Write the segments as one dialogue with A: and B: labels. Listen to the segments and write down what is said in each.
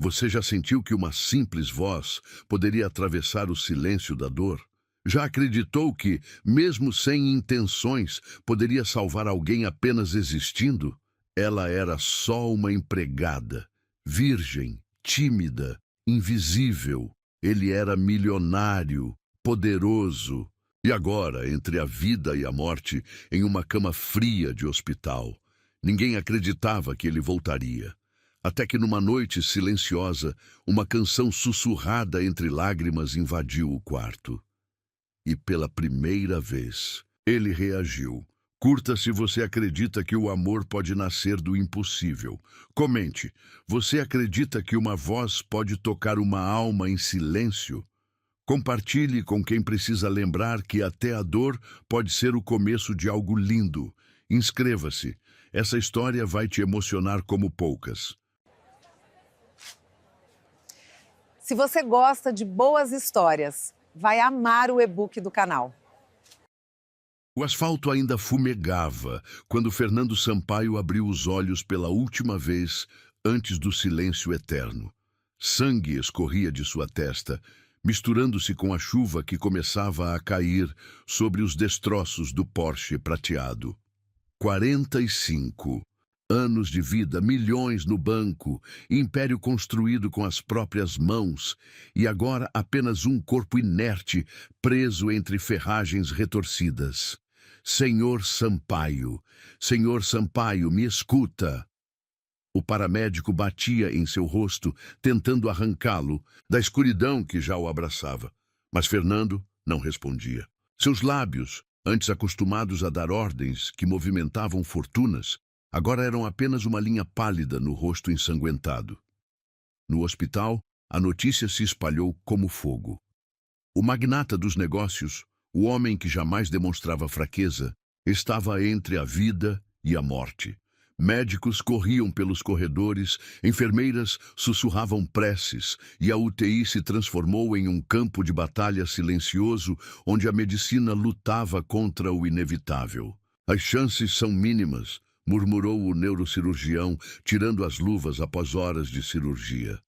A: Você já sentiu que uma simples voz poderia atravessar o silêncio da dor? Já acreditou que, mesmo sem intenções, poderia salvar alguém apenas existindo? Ela era só uma empregada, virgem, tímida, invisível. Ele era milionário, poderoso. E agora, entre a vida e a morte, em uma cama fria de hospital. Ninguém acreditava que ele voltaria. Até que numa noite silenciosa, uma canção sussurrada entre lágrimas invadiu o quarto. E pela primeira vez, ele reagiu. Curta se você acredita que o amor pode nascer do impossível. Comente, você acredita que uma voz pode tocar uma alma em silêncio? Compartilhe com quem precisa lembrar que até a dor pode ser o começo de algo lindo. Inscreva-se. Essa história vai te emocionar como poucas.
B: Se você gosta de boas histórias, vai amar o e-book do canal.
A: O asfalto ainda fumegava quando Fernando Sampaio abriu os olhos pela última vez antes do silêncio eterno. Sangue escorria de sua testa, misturando-se com a chuva que começava a cair sobre os destroços do Porsche prateado. 45 anos de vida, milhões no banco, império construído com as próprias mãos, e agora apenas um corpo inerte, preso entre ferragens retorcidas. Senhor Sampaio, me escuta. O paramédico batia em seu rosto, tentando arrancá-lo da escuridão que já o abraçava. Mas Fernando não respondia. Seus lábios, antes acostumados a dar ordens que movimentavam fortunas, agora eram apenas uma linha pálida no rosto ensanguentado. No hospital, a notícia se espalhou como fogo. O magnata dos negócios, o homem que jamais demonstrava fraqueza, estava entre a vida e a morte. Médicos corriam pelos corredores, enfermeiras sussurravam preces, e a UTI se transformou em um campo de batalha silencioso onde a medicina lutava contra o inevitável. As chances são mínimas, murmurou o neurocirurgião, tirando as luvas após horas de cirurgia.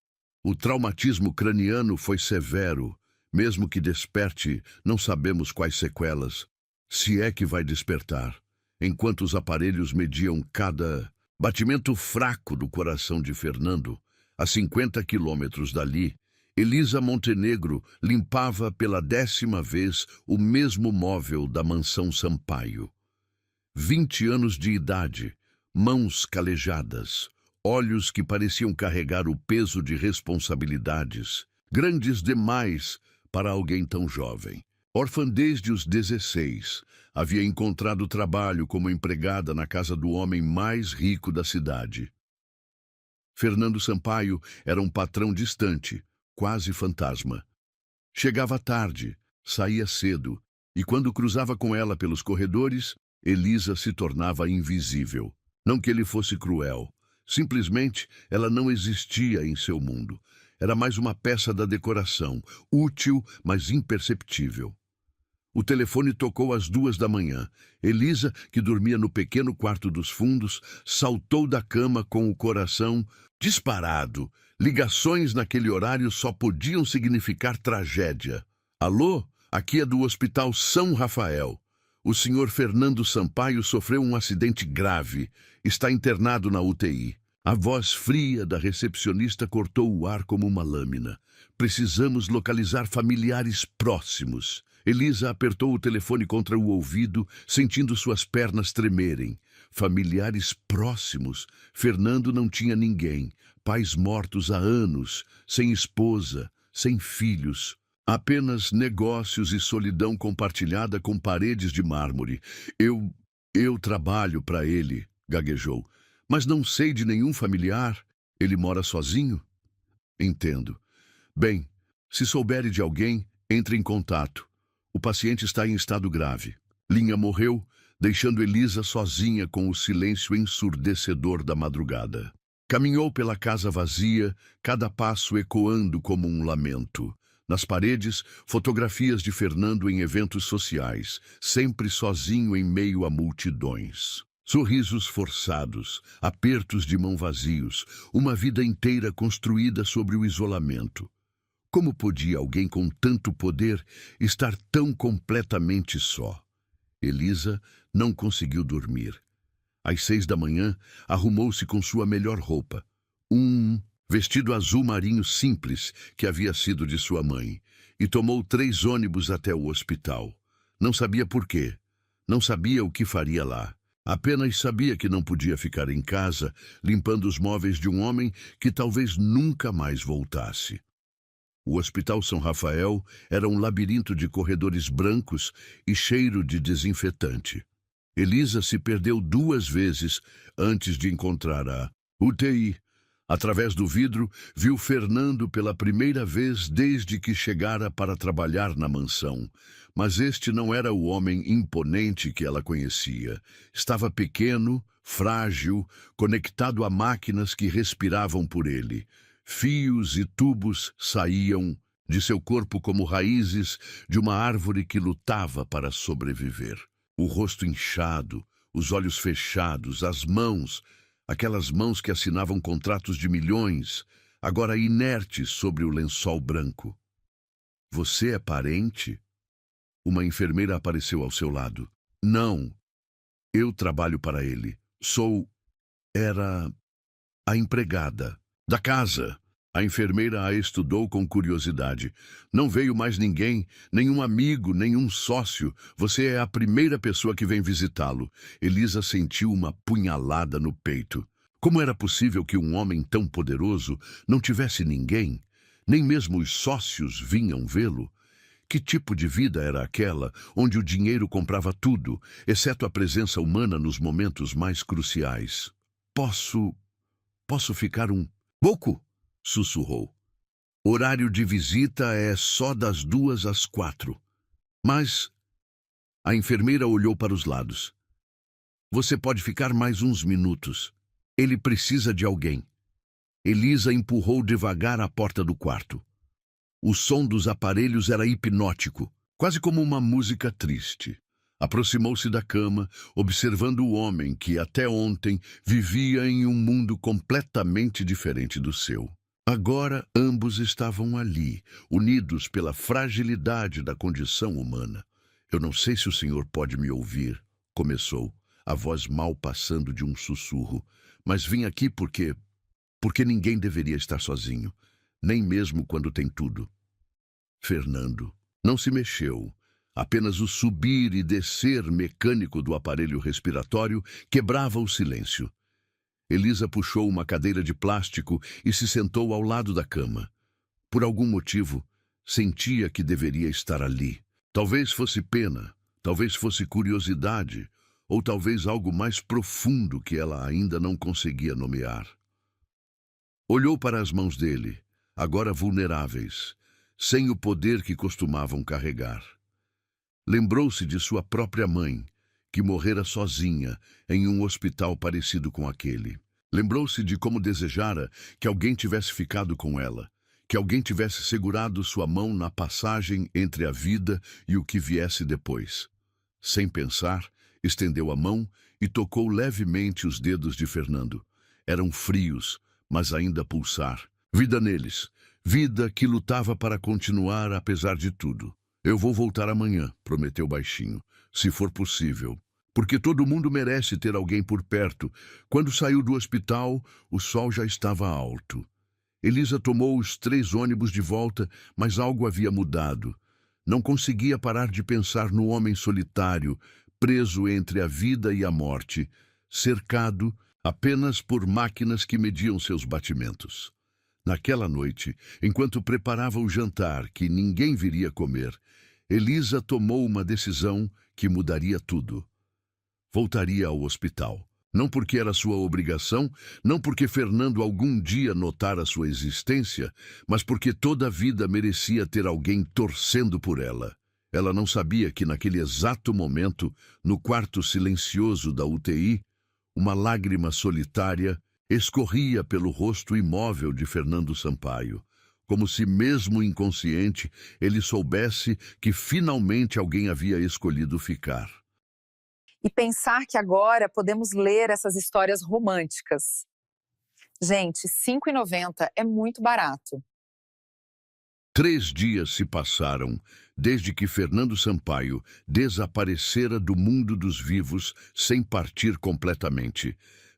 A: O traumatismo craniano foi severo. Mesmo que desperte, não sabemos quais sequelas, se é que vai despertar. Enquanto os aparelhos mediam cada batimento fraco do coração de Fernando, a 50 quilômetros dali, Elisa Montenegro limpava pela 10ª vez o mesmo móvel da mansão Sampaio. 20 anos de idade, mãos calejadas, olhos que pareciam carregar o peso de responsabilidades, grandes demais para alguém tão jovem. Órfã desde os 16, havia encontrado trabalho como empregada na casa do homem mais rico da cidade. Fernando Sampaio era um patrão distante, quase fantasma. Chegava tarde, saía cedo, e quando cruzava com ela pelos corredores, Elisa se tornava invisível. Não que ele fosse cruel, simplesmente ela não existia em seu mundo. Era mais uma peça da decoração, útil, mas imperceptível. O telefone tocou às 2 da manhã. Elisa, que dormia no pequeno quarto dos fundos, saltou da cama com o coração disparado. Ligações naquele horário só podiam significar tragédia. Alô? Aqui é do Hospital São Rafael. O senhor Fernando Sampaio sofreu um acidente grave. Está internado na UTI. A voz fria da recepcionista cortou o ar como uma lâmina. Precisamos localizar familiares próximos. Elisa apertou o telefone contra o ouvido, sentindo suas pernas tremerem. Familiares próximos? Fernando não tinha ninguém. Pais mortos há anos, sem esposa, sem filhos. Apenas negócios e solidão compartilhada com paredes de mármore. Eu trabalho para ele, gaguejou. Mas não sei de nenhum familiar. Ele mora sozinho? Entendo. Bem, se souber de alguém, entre em contato. O paciente está em estado grave. Linha morreu, deixando Elisa sozinha com o silêncio ensurdecedor da madrugada. Caminhou pela casa vazia, cada passo ecoando como um lamento. Nas paredes, fotografias de Fernando em eventos sociais, sempre sozinho em meio a multidões. Sorrisos forçados, apertos de mão vazios, uma vida inteira construída sobre o isolamento. Como podia alguém com tanto poder estar tão completamente só? Elisa não conseguiu dormir. Às 6 da manhã, arrumou-se com sua melhor roupa. Um vestido azul marinho simples que havia sido de sua mãe. E tomou 3 ônibus até o hospital. Não sabia por quê. Não sabia o que faria lá. Apenas sabia que não podia ficar em casa, limpando os móveis de um homem que talvez nunca mais voltasse. O Hospital São Rafael era um labirinto de corredores brancos e cheiro de desinfetante. Elisa se perdeu 2 vezes antes de encontrar a UTI. Através do vidro, viu Fernando pela primeira vez desde que chegara para trabalhar na mansão. Mas este não era o homem imponente que ela conhecia. Estava pequeno, frágil, conectado a máquinas que respiravam por ele. Fios e tubos saíam de seu corpo como raízes de uma árvore que lutava para sobreviver. O rosto inchado, os olhos fechados, as mãos, aquelas mãos que assinavam contratos de milhões, agora inertes sobre o lençol branco. Você é parente? Uma enfermeira apareceu ao seu lado. Não, eu trabalho para ele. Era a empregada da casa. A enfermeira a estudou com curiosidade. Não veio mais ninguém, nenhum amigo, nenhum sócio. Você é a primeira pessoa que vem visitá-lo. Elisa sentiu uma punhalada no peito. Como era possível que um homem tão poderoso não tivesse ninguém? Nem mesmo os sócios vinham vê-lo. Que tipo de vida era aquela, onde o dinheiro comprava tudo, exceto a presença humana nos momentos mais cruciais? Posso ficar um pouco? Sussurrou. Horário de visita é só das 2 às 4. Mas a enfermeira olhou para os lados. Você pode ficar mais uns minutos. Ele precisa de alguém. Elisa empurrou devagar a porta do quarto. O som dos aparelhos era hipnótico, quase como uma música triste. Aproximou-se da cama, observando o homem que até ontem vivia em um mundo completamente diferente do seu. Agora ambos estavam ali, unidos pela fragilidade da condição humana. Eu não sei se o senhor pode me ouvir, começou, a voz mal passando de um sussurro. Mas vim aqui porque ninguém deveria estar sozinho, nem mesmo quando tem tudo. Fernando não se mexeu. Apenas o subir e descer mecânico do aparelho respiratório quebrava o silêncio. Elisa puxou uma cadeira de plástico e se sentou ao lado da cama. Por algum motivo, sentia que deveria estar ali. Talvez fosse pena, talvez fosse curiosidade, ou talvez algo mais profundo que ela ainda não conseguia nomear. Olhou para as mãos dele, agora vulneráveis, sem o poder que costumavam carregar. Lembrou-se de sua própria mãe, que morrera sozinha em um hospital parecido com aquele. Lembrou-se de como desejara que alguém tivesse ficado com ela, que alguém tivesse segurado sua mão na passagem entre a vida e o que viesse depois. Sem pensar, estendeu a mão e tocou levemente os dedos de Fernando. Eram frios, mas ainda a pulsar. Vida neles, vida que lutava para continuar apesar de tudo. Eu vou voltar amanhã, prometeu baixinho, se for possível. Porque todo mundo merece ter alguém por perto. Quando saiu do hospital, o sol já estava alto. Elisa tomou os 3 ônibus de volta, mas algo havia mudado. Não conseguia parar de pensar no homem solitário, preso entre a vida e a morte, cercado apenas por máquinas que mediam seus batimentos. Naquela noite, enquanto preparava o jantar que ninguém viria comer, Elisa tomou uma decisão que mudaria tudo. Voltaria ao hospital. Não porque era sua obrigação, não porque Fernando algum dia notara sua existência, mas porque toda a vida merecia ter alguém torcendo por ela. Ela não sabia que naquele exato momento, no quarto silencioso da UTI, uma lágrima solitária escorria pelo rosto imóvel de Fernando Sampaio, como se mesmo inconsciente ele soubesse que finalmente alguém havia escolhido ficar.
B: E pensar que agora podemos ler essas histórias românticas. Gente, R$ 5,90 é muito barato.
A: 3 dias se passaram desde que Fernando Sampaio desaparecera do mundo dos vivos sem partir completamente.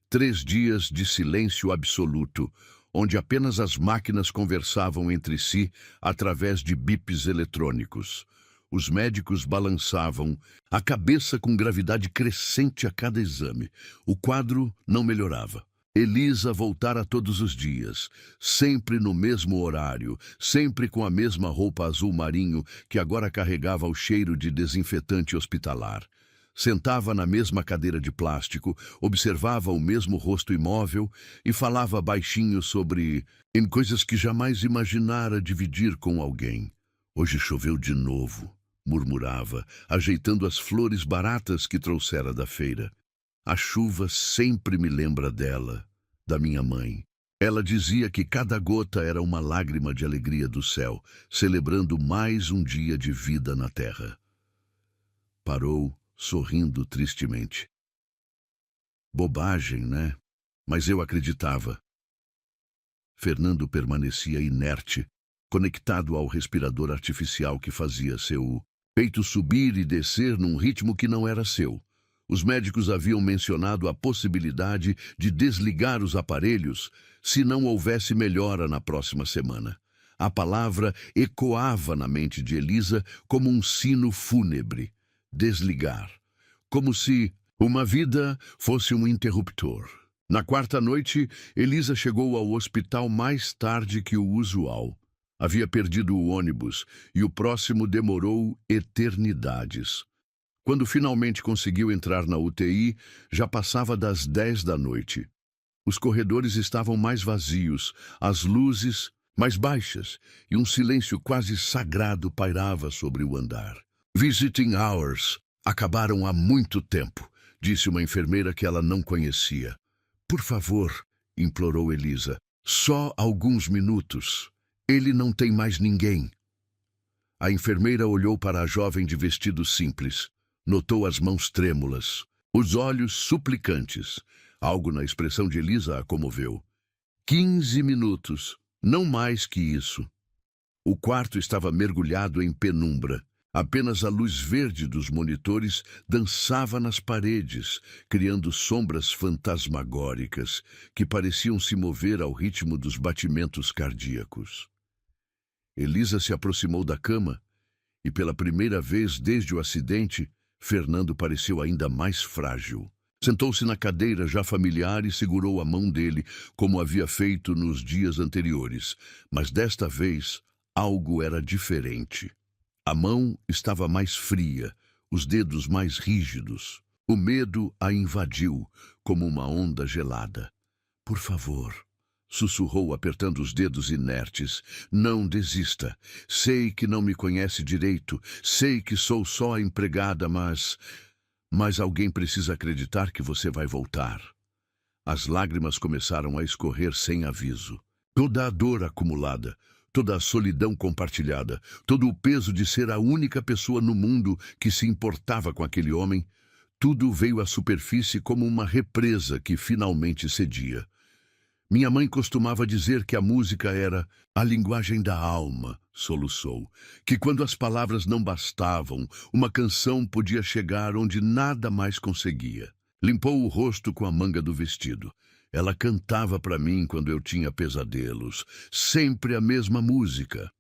A: 3 dias de silêncio absoluto, onde apenas as máquinas conversavam entre si através de bips eletrônicos. Os médicos balançavam a cabeça com gravidade crescente a cada exame. O quadro não melhorava. Elisa voltara todos os dias, sempre no mesmo horário, sempre com a mesma roupa azul marinho que agora carregava o cheiro de desinfetante hospitalar. Sentava na mesma cadeira de plástico, observava o mesmo rosto imóvel e falava baixinho sobre em coisas que jamais imaginara dividir com alguém. Hoje choveu de novo, murmurava, ajeitando as flores baratas que trouxera da feira. A chuva sempre me lembra dela, da minha mãe. Ela dizia que cada gota era uma lágrima de alegria do céu, celebrando mais um dia de vida na terra. Parou, sorrindo tristemente. Bobagem, né? Mas eu acreditava. Fernando permanecia inerte, conectado ao respirador artificial que fazia seu peito subir e descer num ritmo que não era seu. Os médicos haviam mencionado a possibilidade de desligar os aparelhos se não houvesse melhora na próxima semana. A palavra ecoava na mente de Elisa como um sino fúnebre. Desligar. Como se uma vida fosse um interruptor. Na quarta noite, Elisa chegou ao hospital mais tarde que o usual. Havia perdido o ônibus e o próximo demorou eternidades. Quando finalmente conseguiu entrar na UTI, já passava das 10 da noite. Os corredores estavam mais vazios, as luzes mais baixas e um silêncio quase sagrado pairava sobre o andar. Visiting hours acabaram há muito tempo, disse uma enfermeira que ela não conhecia. Por favor, implorou Elisa, só alguns minutos. Ele não tem mais ninguém. A enfermeira olhou para a jovem de vestido simples. Notou as mãos trêmulas, os olhos suplicantes. Algo na expressão de Elisa a comoveu. 15 minutos, não mais que isso. O quarto estava mergulhado em penumbra. Apenas a luz verde dos monitores dançava nas paredes, criando sombras fantasmagóricas que pareciam se mover ao ritmo dos batimentos cardíacos. Elisa se aproximou da cama e, pela primeira vez desde o acidente, Fernando pareceu ainda mais frágil. Sentou-se na cadeira já familiar e segurou a mão dele, como havia feito nos dias anteriores. Mas desta vez, algo era diferente. A mão estava mais fria, os dedos mais rígidos. O medo a invadiu, como uma onda gelada. Por favor, sussurrou apertando os dedos inertes. Não desista. Sei que não me conhece direito. Sei que sou só a empregada, mas alguém precisa acreditar que você vai voltar. As lágrimas começaram a escorrer sem aviso. Toda a dor acumulada, toda a solidão compartilhada, todo o peso de ser a única pessoa no mundo que se importava com aquele homem, tudo veio à superfície como uma represa que finalmente cedia. Minha mãe costumava dizer que a música era a linguagem da alma, soluçou. Que quando as palavras não bastavam, uma canção podia chegar onde nada mais conseguia. Limpou o rosto com a manga do vestido. Ela cantava para mim quando eu tinha pesadelos. Sempre a mesma música.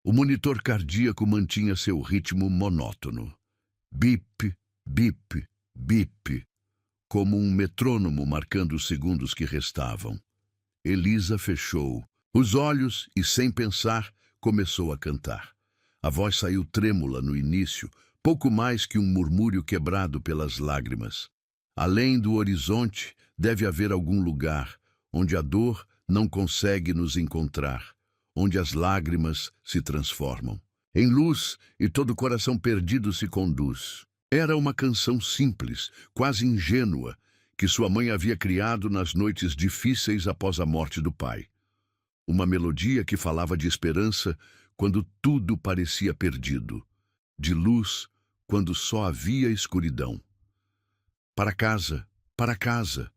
A: O monitor cardíaco mantinha seu ritmo monótono. Bip, bip, bip. Como um metrônomo marcando os segundos que restavam. Elisa fechou os olhos e, sem pensar, começou a cantar. A voz saiu trêmula no início, pouco mais que um murmúrio quebrado pelas lágrimas. Além do horizonte, deve haver algum lugar onde a dor não consegue nos encontrar, onde as lágrimas se transformam em luz e todo coração perdido se conduz. Era uma canção simples, quase ingênua, que sua mãe havia criado nas noites difíceis após a morte do pai. Uma melodia que falava de esperança quando tudo parecia perdido, de luz quando só havia escuridão. para casa,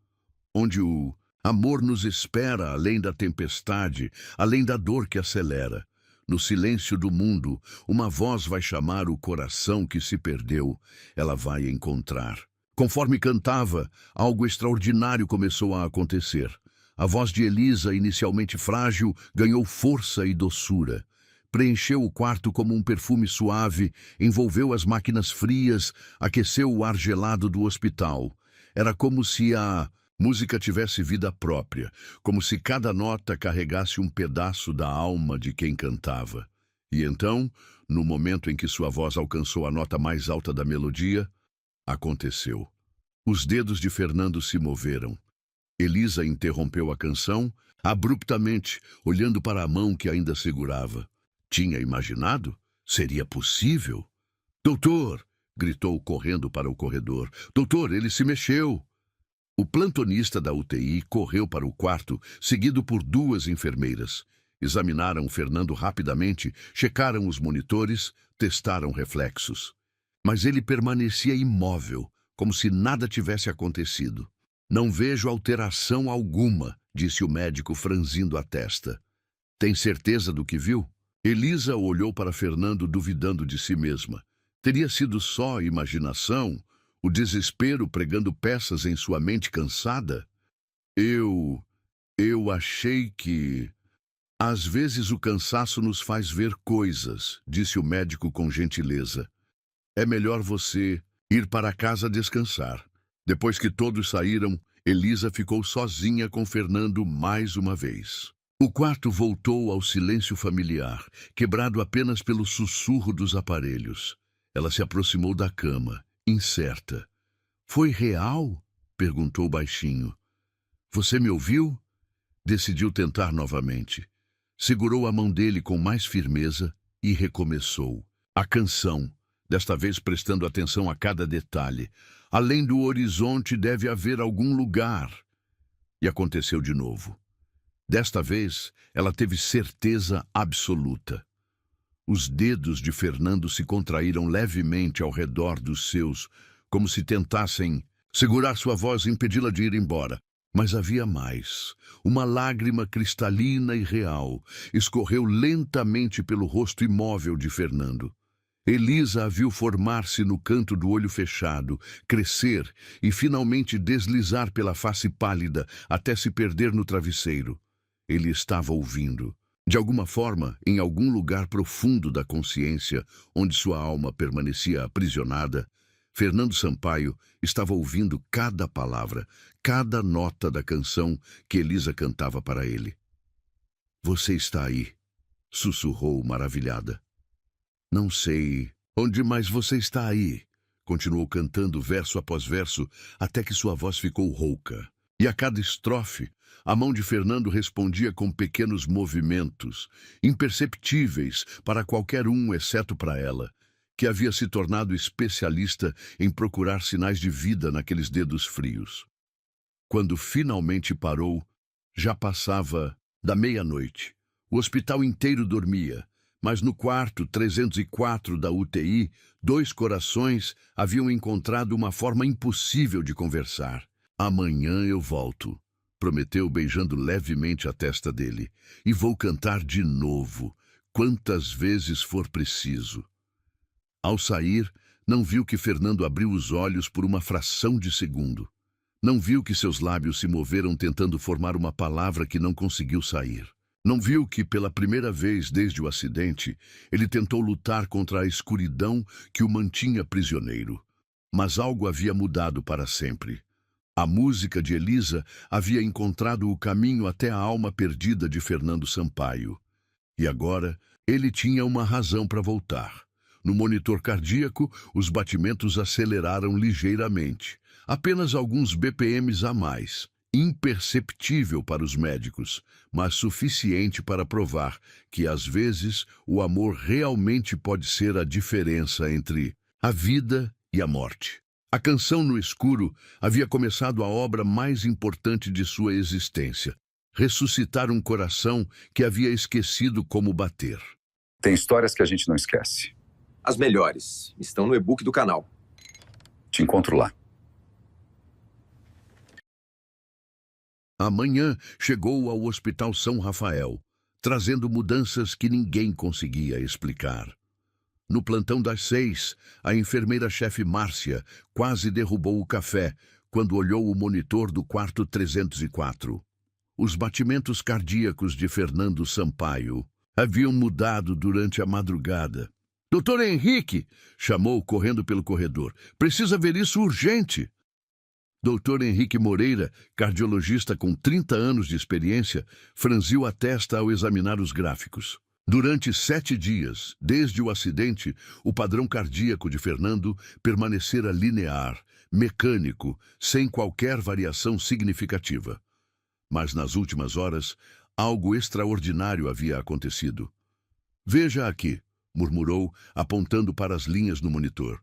A: onde o amor nos espera além da tempestade, além da dor que acelera. No silêncio do mundo, uma voz vai chamar o coração que se perdeu. Ela vai encontrar. Conforme cantava, algo extraordinário começou a acontecer. A voz de Elisa, inicialmente frágil, ganhou força e doçura. Preencheu o quarto como um perfume suave, envolveu as máquinas frias, aqueceu o ar gelado do hospital. Era como se a música tivesse vida própria, como se cada nota carregasse um pedaço da alma de quem cantava. E então, no momento em que sua voz alcançou a nota mais alta da melodia, aconteceu. Os dedos de Fernando se moveram. Elisa interrompeu a canção, abruptamente, olhando para a mão que ainda segurava. Tinha imaginado? Seria possível? Doutor! Gritou correndo para o corredor. Doutor, ele se mexeu! O plantonista da UTI correu para o quarto, seguido por 2 enfermeiras. Examinaram Fernando rapidamente, checaram os monitores, testaram reflexos. Mas ele permanecia imóvel, como se nada tivesse acontecido. Não vejo alteração alguma, disse o médico franzindo a testa. Tem certeza do que viu? Elisa olhou para Fernando duvidando de si mesma. Teria sido só imaginação? O desespero pregando peças em sua mente cansada? Eu achei que... Às vezes o cansaço nos faz ver coisas, disse o médico com gentileza. É melhor você ir para casa descansar. Depois que todos saíram, Elisa ficou sozinha com Fernando mais uma vez. O quarto voltou ao silêncio familiar, quebrado apenas pelo sussurro dos aparelhos. Ela se aproximou da cama, incerta. Foi real? Perguntou baixinho. Você me ouviu? Decidiu tentar novamente. Segurou a mão dele com mais firmeza e recomeçou. A canção, desta vez prestando atenção a cada detalhe. Além do horizonte deve haver algum lugar. E aconteceu de novo. Desta vez, ela teve certeza absoluta. Os dedos de Fernando se contraíram levemente ao redor dos seus, como se tentassem segurar sua voz e impedi-la de ir embora. Mas havia mais. Uma lágrima cristalina e real escorreu lentamente pelo rosto imóvel de Fernando. Elisa a viu formar-se no canto do olho fechado, crescer e finalmente deslizar pela face pálida até se perder no travesseiro. Ele estava ouvindo. De alguma forma, em algum lugar profundo da consciência, onde sua alma permanecia aprisionada, Fernando Sampaio estava ouvindo cada palavra, cada nota da canção que Elisa cantava para ele. Você está aí, sussurrou maravilhada. Não sei onde mais você está aí, continuou cantando verso após verso, até que sua voz ficou rouca. E a cada estrofe, a mão de Fernando respondia com pequenos movimentos, imperceptíveis para qualquer um exceto para ela, que havia se tornado especialista em procurar sinais de vida naqueles dedos frios. Quando finalmente parou, já passava da meia-noite. O hospital inteiro dormia, mas no quarto 304 da UTI, 2 corações haviam encontrado uma forma impossível de conversar. Amanhã eu volto, prometeu beijando levemente a testa dele, e vou cantar de novo, quantas vezes for preciso. Ao sair, não viu que Fernando abriu os olhos por uma fração de segundo. Não viu que seus lábios se moveram tentando formar uma palavra que não conseguiu sair. Não viu que, pela primeira vez desde o acidente, ele tentou lutar contra a escuridão que o mantinha prisioneiro. Mas algo havia mudado para sempre. A música de Elisa havia encontrado o caminho até a alma perdida de Fernando Sampaio. E agora, ele tinha uma razão para voltar. No monitor cardíaco, os batimentos aceleraram ligeiramente. Apenas alguns BPMs a mais. Imperceptível para os médicos, mas suficiente para provar que, às vezes, o amor realmente pode ser a diferença entre a vida e a morte. A canção no escuro havia começado a obra mais importante de sua existência, ressuscitar um coração que havia esquecido como bater.
C: Tem histórias que a gente não esquece.
D: As melhores estão no e-book do canal.
C: Te encontro lá.
A: Amanhã chegou ao Hospital São Rafael, trazendo mudanças que ninguém conseguia explicar. No plantão das 6, a enfermeira-chefe Márcia quase derrubou o café quando olhou o monitor do quarto 304. Os batimentos cardíacos de Fernando Sampaio haviam mudado durante a madrugada. Doutor Henrique, chamou correndo pelo corredor. Precisa ver isso urgente. Doutor Henrique Moreira, cardiologista com 30 anos de experiência, franziu a testa ao examinar os gráficos. Durante 7 dias, desde o acidente, o padrão cardíaco de Fernando permanecera linear, mecânico, sem qualquer variação significativa. Mas nas últimas horas, algo extraordinário havia acontecido. Veja aqui, murmurou, apontando para as linhas no monitor.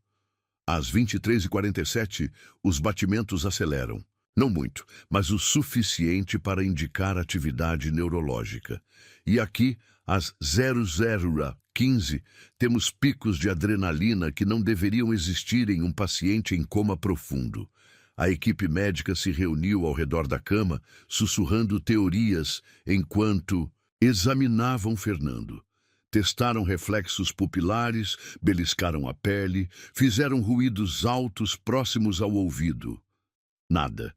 A: Às 23h47, os batimentos aceleram. Não muito, mas o suficiente para indicar atividade neurológica. E aqui, às 00h15, temos picos de adrenalina que não deveriam existir em um paciente em coma profundo. A equipe médica se reuniu ao redor da cama, sussurrando teorias enquanto examinavam Fernando. Testaram reflexos pupilares, beliscaram a pele, fizeram ruídos altos próximos ao ouvido. Nada.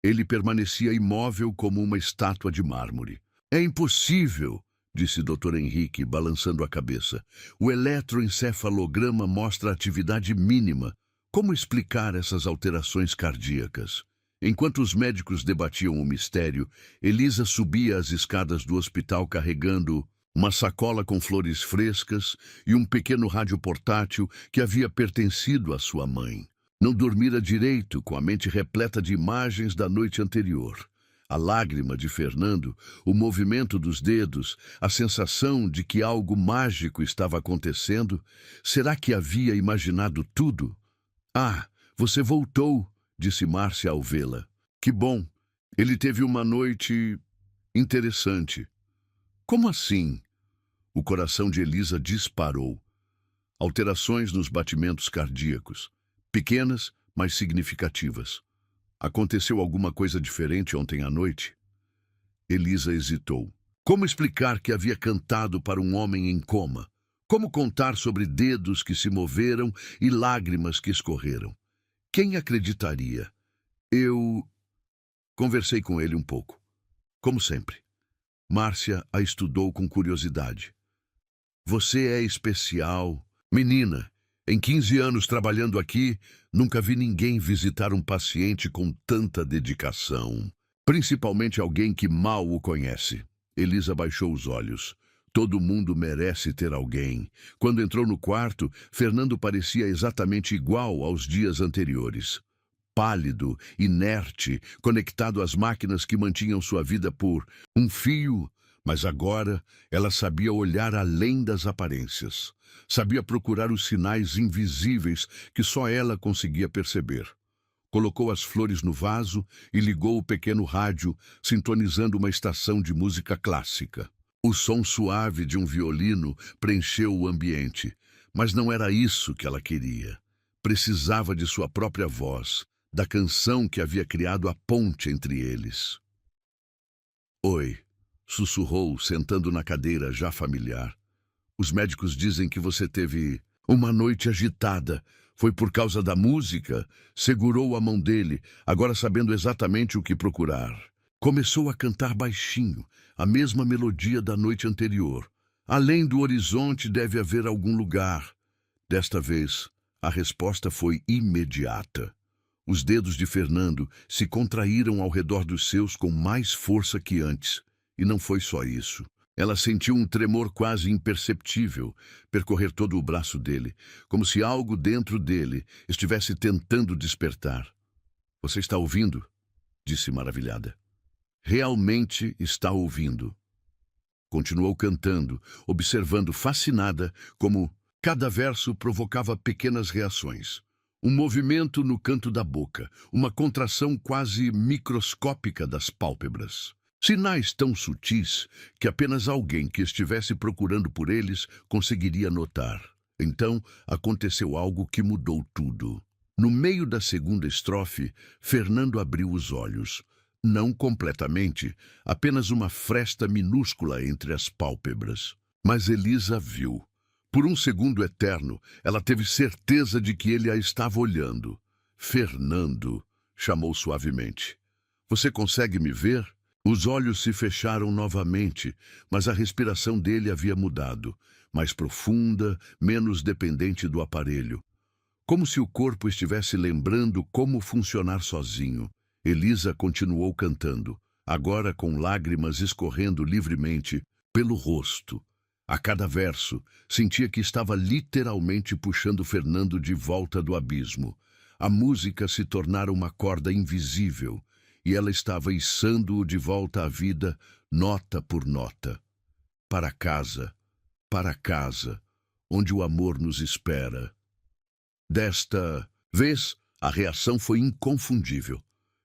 A: Ele permanecia imóvel como uma estátua de mármore. É impossível, disse Dr. Henrique, balançando a cabeça. O eletroencefalograma mostra atividade mínima. Como explicar essas alterações cardíacas? Enquanto os médicos debatiam o mistério, Elisa subia as escadas do hospital carregando uma sacola com flores frescas e um pequeno rádio portátil que havia pertencido à sua mãe. Não dormira direito, com a mente repleta de imagens da noite anterior. A lágrima de Fernando, o movimento dos dedos, a sensação de que algo mágico estava acontecendo. Será que havia imaginado tudo? Ah, você voltou, disse Márcia ao vê-la. Que bom. Ele teve uma noite interessante. Como assim? O coração de Elisa disparou. Alterações nos batimentos cardíacos. Pequenas, mas significativas. Aconteceu alguma coisa diferente ontem à noite? Elisa hesitou. Como explicar que havia cantado para um homem em coma? Como contar sobre dedos que se moveram e lágrimas que escorreram? Quem acreditaria? Eu conversei com ele um pouco. Como sempre. Márcia a estudou com curiosidade. Você é especial. Menina, em 15 anos trabalhando aqui, nunca vi ninguém visitar um paciente com tanta dedicação. Principalmente alguém que mal o conhece. Elisa baixou os olhos. Todo mundo merece ter alguém. Quando entrou no quarto, Fernando parecia exatamente igual aos dias anteriores. Pálido, inerte, conectado às máquinas que mantinham sua vida por um fio, mas agora ela sabia olhar além das aparências. Sabia procurar os sinais invisíveis que só ela conseguia perceber. Colocou as flores no vaso e ligou o pequeno rádio, sintonizando uma estação de música clássica. O som suave de um violino preencheu o ambiente, mas não era isso que ela queria. Precisava de sua própria voz, da canção que havia criado a ponte entre eles. Oi, sussurrou, sentando na cadeira já familiar. Os médicos dizem que você teve uma noite agitada. Foi por causa da música? Segurou a mão dele, agora sabendo exatamente o que procurar. Começou a cantar baixinho, a mesma melodia da noite anterior. Além do horizonte deve haver algum lugar. Desta vez, a resposta foi imediata. Os dedos de Fernando se contraíram ao redor dos seus com mais força que antes. E não foi só isso. Ela sentiu um tremor quase imperceptível percorrer todo o braço dele, como se algo dentro dele estivesse tentando despertar. Você está ouvindo? Disse maravilhada. Realmente está ouvindo. Continuou cantando, observando fascinada como cada verso provocava pequenas reações. Um movimento no canto da boca, uma contração quase microscópica das pálpebras. Sinais tão sutis que apenas alguém que estivesse procurando por eles conseguiria notar. Então, aconteceu algo que mudou tudo. No meio da segunda estrofe, Fernando abriu os olhos. Não completamente, apenas uma fresta minúscula entre as pálpebras. Mas Elisa viu. Por um segundo eterno, ela teve certeza de que ele a estava olhando. Fernando, chamou suavemente. Você consegue me ver? Os olhos se fecharam novamente, mas a respiração dele havia mudado, mais profunda, menos dependente do aparelho. Como se o corpo estivesse lembrando como funcionar sozinho. Elisa continuou cantando, agora com lágrimas escorrendo livremente pelo rosto. A cada verso, sentia que estava literalmente puxando Fernando de volta do abismo. A música se tornara uma corda invisível, e ela estava içando-o de volta à vida, nota por nota. Para casa, onde o amor nos espera. Desta vez, a reação foi inconfundível.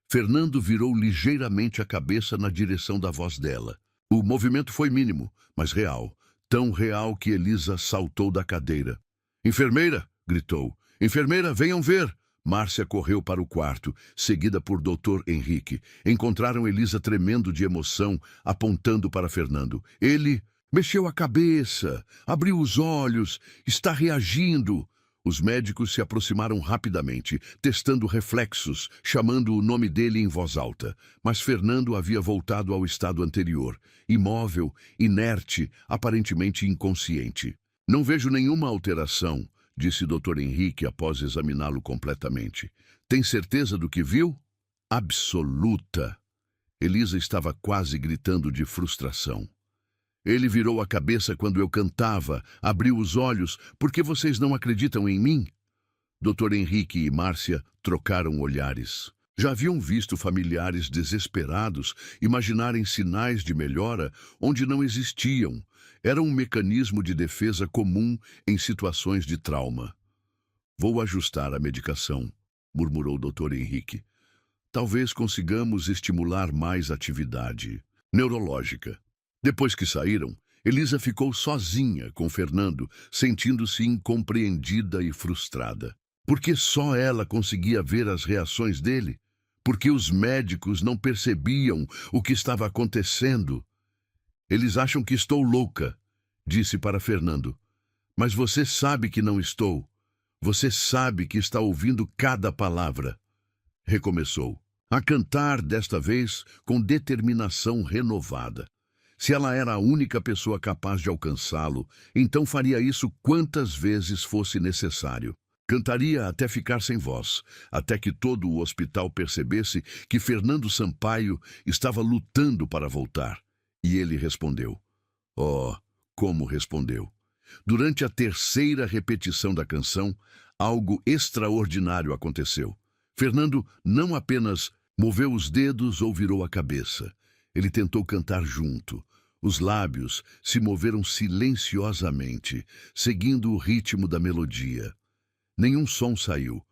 A: Fernando virou ligeiramente a cabeça na direção da voz dela. O movimento foi mínimo, mas real. Tão real que Elisa saltou da cadeira. "Enfermeira!" gritou. "Enfermeira, venham ver!" Márcia correu para o quarto, seguida por Dr. Henrique. Encontraram Elisa tremendo de emoção, apontando para Fernando. Ele mexeu a cabeça, abriu os olhos, está reagindo. Os médicos se aproximaram rapidamente, testando reflexos, chamando o nome dele em voz alta. Mas Fernando havia voltado ao estado anterior, imóvel, inerte, aparentemente inconsciente. "Não vejo nenhuma alteração", disse Dr. Henrique após examiná-lo completamente. "Tem certeza do que viu?" "Absoluta." Elisa estava quase gritando de frustração. "Ele virou a cabeça quando eu cantava, abriu os olhos. Por que vocês não acreditam em mim?" Dr. Henrique e Márcia trocaram olhares. Já haviam visto familiares desesperados imaginarem sinais de melhora onde não existiam. Era um mecanismo de defesa comum em situações de trauma. "Vou ajustar a medicação", murmurou Dr. Henrique. "Talvez consigamos estimular mais atividade neurológica." Depois que saíram, Elisa ficou sozinha com Fernando, sentindo-se incompreendida e frustrada. Porque só ela conseguia ver as reações dele? Porque os médicos não percebiam o que estava acontecendo? "Eles acham que estou louca", disse para Fernando. "Mas você sabe que não estou. Você sabe que está ouvindo cada palavra." Recomeçou, a cantar desta vez com determinação renovada. Se ela era a única pessoa capaz de alcançá-lo, então faria isso quantas vezes fosse necessário. Cantaria até ficar sem voz, até que todo o hospital percebesse que Fernando Sampaio estava lutando para voltar. E ele respondeu. Oh, como respondeu! Durante a terceira repetição da canção, algo extraordinário aconteceu. Fernando não apenas moveu os dedos ou virou a cabeça. Ele tentou cantar junto. Os lábios se moveram silenciosamente, seguindo o ritmo da melodia. Nenhum som saiu,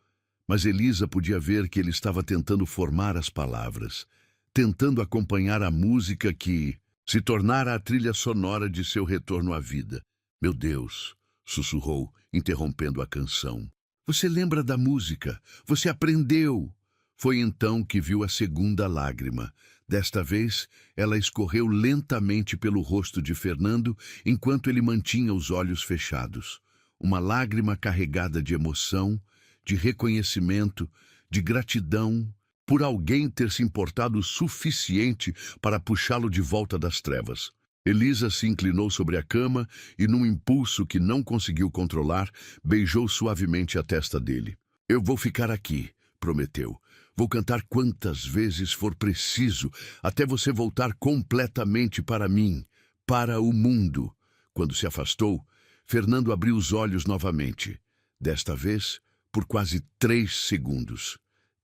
A: mas Elisa podia ver que ele estava tentando formar as palavras, tentando acompanhar a música que se tornara a trilha sonora de seu retorno à vida. "Meu Deus", sussurrou, interrompendo a canção. "Você lembra da música? Você aprendeu!" Foi então que viu a segunda lágrima. Desta vez, ela escorreu lentamente pelo rosto de Fernando enquanto ele mantinha os olhos fechados. Uma lágrima carregada de emoção, de reconhecimento, de gratidão por alguém ter se importado o suficiente para puxá-lo de volta das trevas. Elisa se inclinou sobre a cama e, num impulso que não conseguiu controlar, beijou suavemente a testa dele. "Eu vou ficar aqui", prometeu. "Vou cantar quantas vezes for preciso, até você voltar completamente para mim, para o mundo." Quando se afastou, Fernando abriu os olhos novamente. Desta vez, por quase 3 segundos.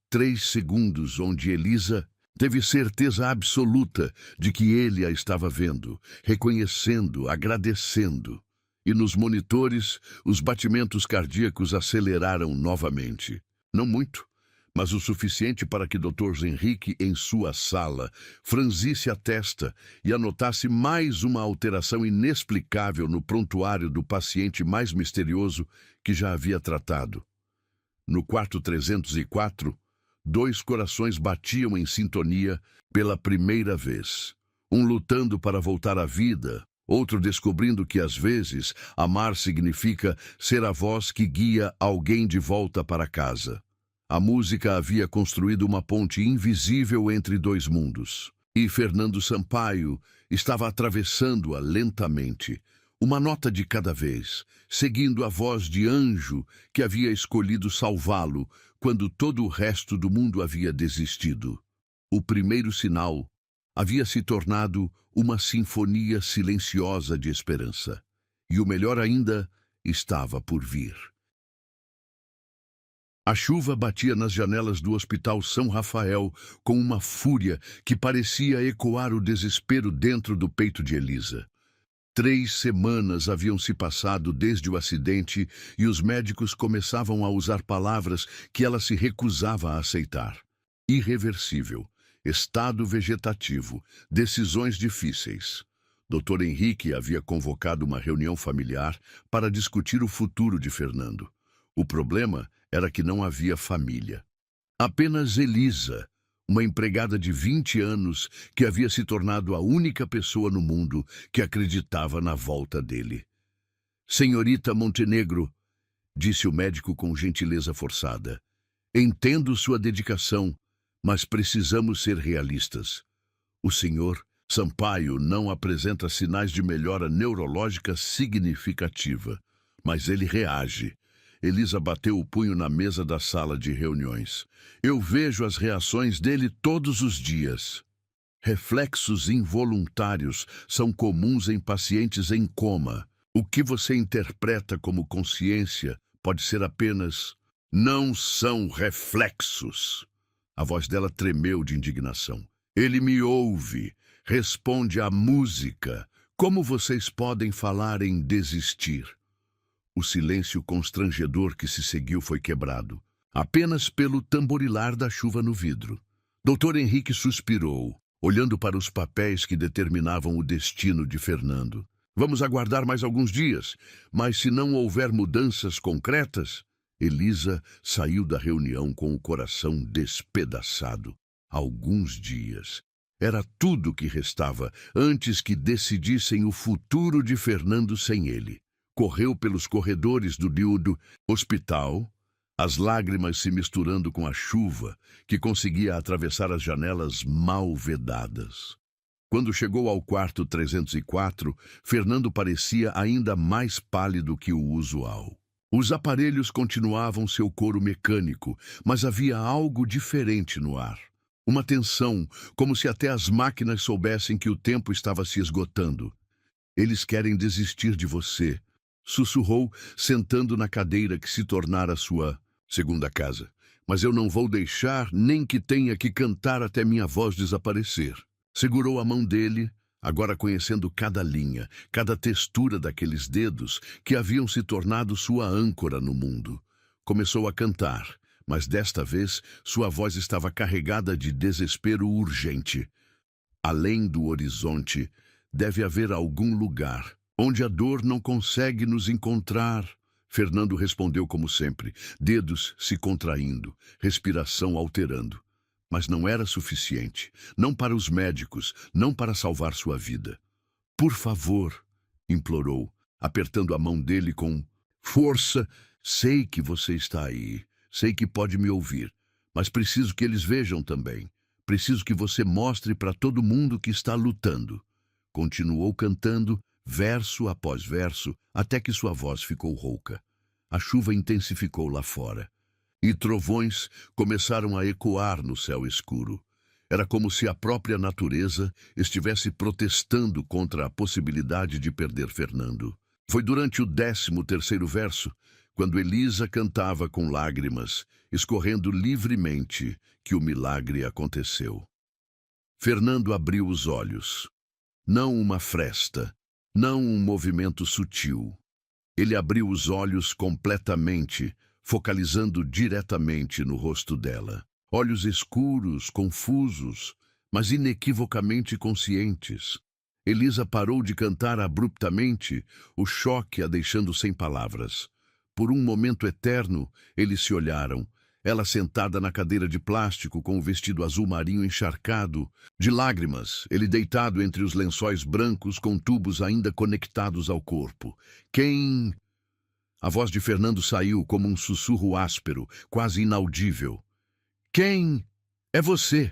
A: 3 segundos onde Elisa teve certeza absoluta de que ele a estava vendo, reconhecendo, agradecendo. E nos monitores, os batimentos cardíacos aceleraram novamente. Não muito, mas o suficiente para que Dr. Henrique, em sua sala, franzisse a testa e anotasse mais uma alteração inexplicável no prontuário do paciente mais misterioso que já havia tratado. No quarto 304, Dois corações batiam em sintonia pela primeira vez. Um lutando para voltar à vida, outro descobrindo que, às vezes, amar significa ser a voz que guia alguém de volta para casa. A música havia construído uma ponte invisível entre dois mundos. E Fernando Sampaio estava atravessando-a lentamente, uma nota de cada vez, seguindo a voz de anjo que havia escolhido salvá-lo quando todo o resto do mundo havia desistido. O primeiro sinal havia se tornado uma sinfonia silenciosa de esperança. E o melhor ainda estava por vir. A chuva batia nas janelas do Hospital São Rafael com uma fúria que parecia ecoar o desespero dentro do peito de Elisa. 3 semanas haviam se passado desde o acidente e os médicos começavam a usar palavras que ela se recusava a aceitar. Irreversível, estado vegetativo, decisões difíceis. Dr. Henrique havia convocado uma reunião familiar para discutir o futuro de Fernando. O problema era que não havia família. Apenas Elisa, uma empregada de 20 anos que havia se tornado a única pessoa no mundo que acreditava na volta dele. Senhorita Montenegro, disse o médico com gentileza forçada, entendo sua dedicação, mas precisamos ser realistas. O senhor Sampaio não apresenta sinais de melhora neurológica significativa, mas ele reage. Elisa bateu o punho na mesa da sala de reuniões. Eu vejo as reações dele todos os dias. Reflexos involuntários são comuns em pacientes em coma. O que você interpreta como consciência pode ser apenas... Não são reflexos. A voz dela tremeu de indignação. Ele me ouve, responde à música. Como vocês podem falar em desistir? O silêncio constrangedor que se seguiu foi quebrado, apenas pelo tamborilar da chuva no vidro. Dr. Henrique suspirou, olhando para os papéis que determinavam o destino de Fernando. Vamos aguardar mais alguns dias, mas se não houver mudanças concretas... Elisa saiu da reunião com o coração despedaçado. Alguns dias. Era tudo que restava antes que decidissem o futuro de Fernando sem ele. Correu pelos corredores do liudo hospital, as lágrimas se misturando com a chuva que conseguia atravessar as janelas mal vedadas. Quando chegou ao quarto 304, Fernando parecia ainda mais pálido que o usual. Os aparelhos continuavam seu coro mecânico, mas havia algo diferente no ar. Uma tensão, como se até as máquinas soubessem que o tempo estava se esgotando. Eles querem desistir de você, sussurrou, sentando na cadeira que se tornara sua segunda casa. Mas eu não vou deixar nem que tenha que cantar até minha voz desaparecer. Segurou a mão dele, agora conhecendo cada linha, cada textura daqueles dedos que haviam se tornado sua âncora no mundo. Começou a cantar, mas desta vez sua voz estava carregada de desespero urgente. Além do horizonte, deve haver algum lugar onde a dor não consegue nos encontrar. Fernando respondeu como sempre, dedos se contraindo, respiração alterando. Mas não era suficiente, não para os médicos, não para salvar sua vida. Por favor, implorou, apertando a mão dele com força. Sei que você está aí, sei que pode me ouvir, mas preciso que eles vejam também. Preciso que você mostre para todo mundo que está lutando. Continuou cantando, verso após verso, até que sua voz ficou rouca. A chuva intensificou lá fora. E trovões começaram a ecoar no céu escuro. Era como se a própria natureza estivesse protestando contra a possibilidade de perder Fernando. Foi durante o 13º verso, quando Elisa cantava com lágrimas, escorrendo livremente, que o milagre aconteceu. Fernando abriu os olhos. Não uma fresta, não um movimento sutil. Ele abriu os olhos completamente, focalizando diretamente no rosto dela. Olhos escuros, confusos, mas inequivocamente conscientes. Elisa parou de cantar abruptamente, o choque a deixando sem palavras. Por um momento eterno, eles se olharam. ela sentada na cadeira de plástico com o vestido azul marinho encharcado de lágrimas, ele deitado entre os lençóis brancos com tubos ainda conectados ao corpo. Quem... A voz de Fernando saiu como um sussurro áspero, quase inaudível. Quem? É você.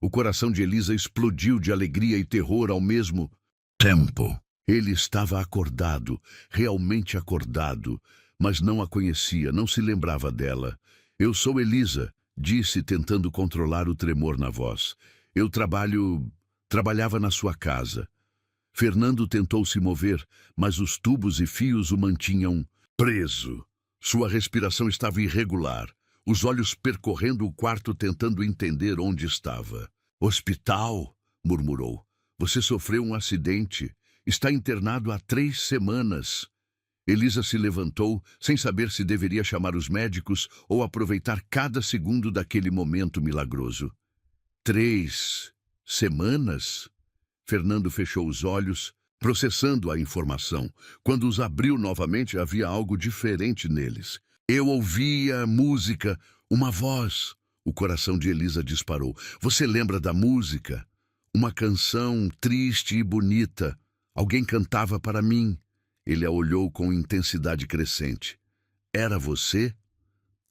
A: O coração de Elisa explodiu de alegria e terror ao mesmo tempo. Ele estava acordado, realmente acordado, mas não a conhecia, não se lembrava dela. Eu sou Elisa, disse, tentando controlar o tremor na voz. Eu trabalhava na sua casa. Fernando tentou se mover, mas os tubos e fios o mantinham preso. Sua respiração estava irregular, os olhos percorrendo o quarto tentando entender onde estava. Hospital, murmurou. Você sofreu um acidente. Está internado há 3 semanas. Elisa se levantou, sem saber se deveria chamar os médicos ou aproveitar cada segundo daquele momento milagroso. 3 semanas? Fernando fechou os olhos, processando a informação. Quando os abriu novamente, havia algo diferente neles. Eu ouvia música, uma voz. O coração de Elisa disparou. Você lembra da música? Uma canção triste e bonita. Alguém cantava para mim. Ele a olhou com intensidade crescente. Era você?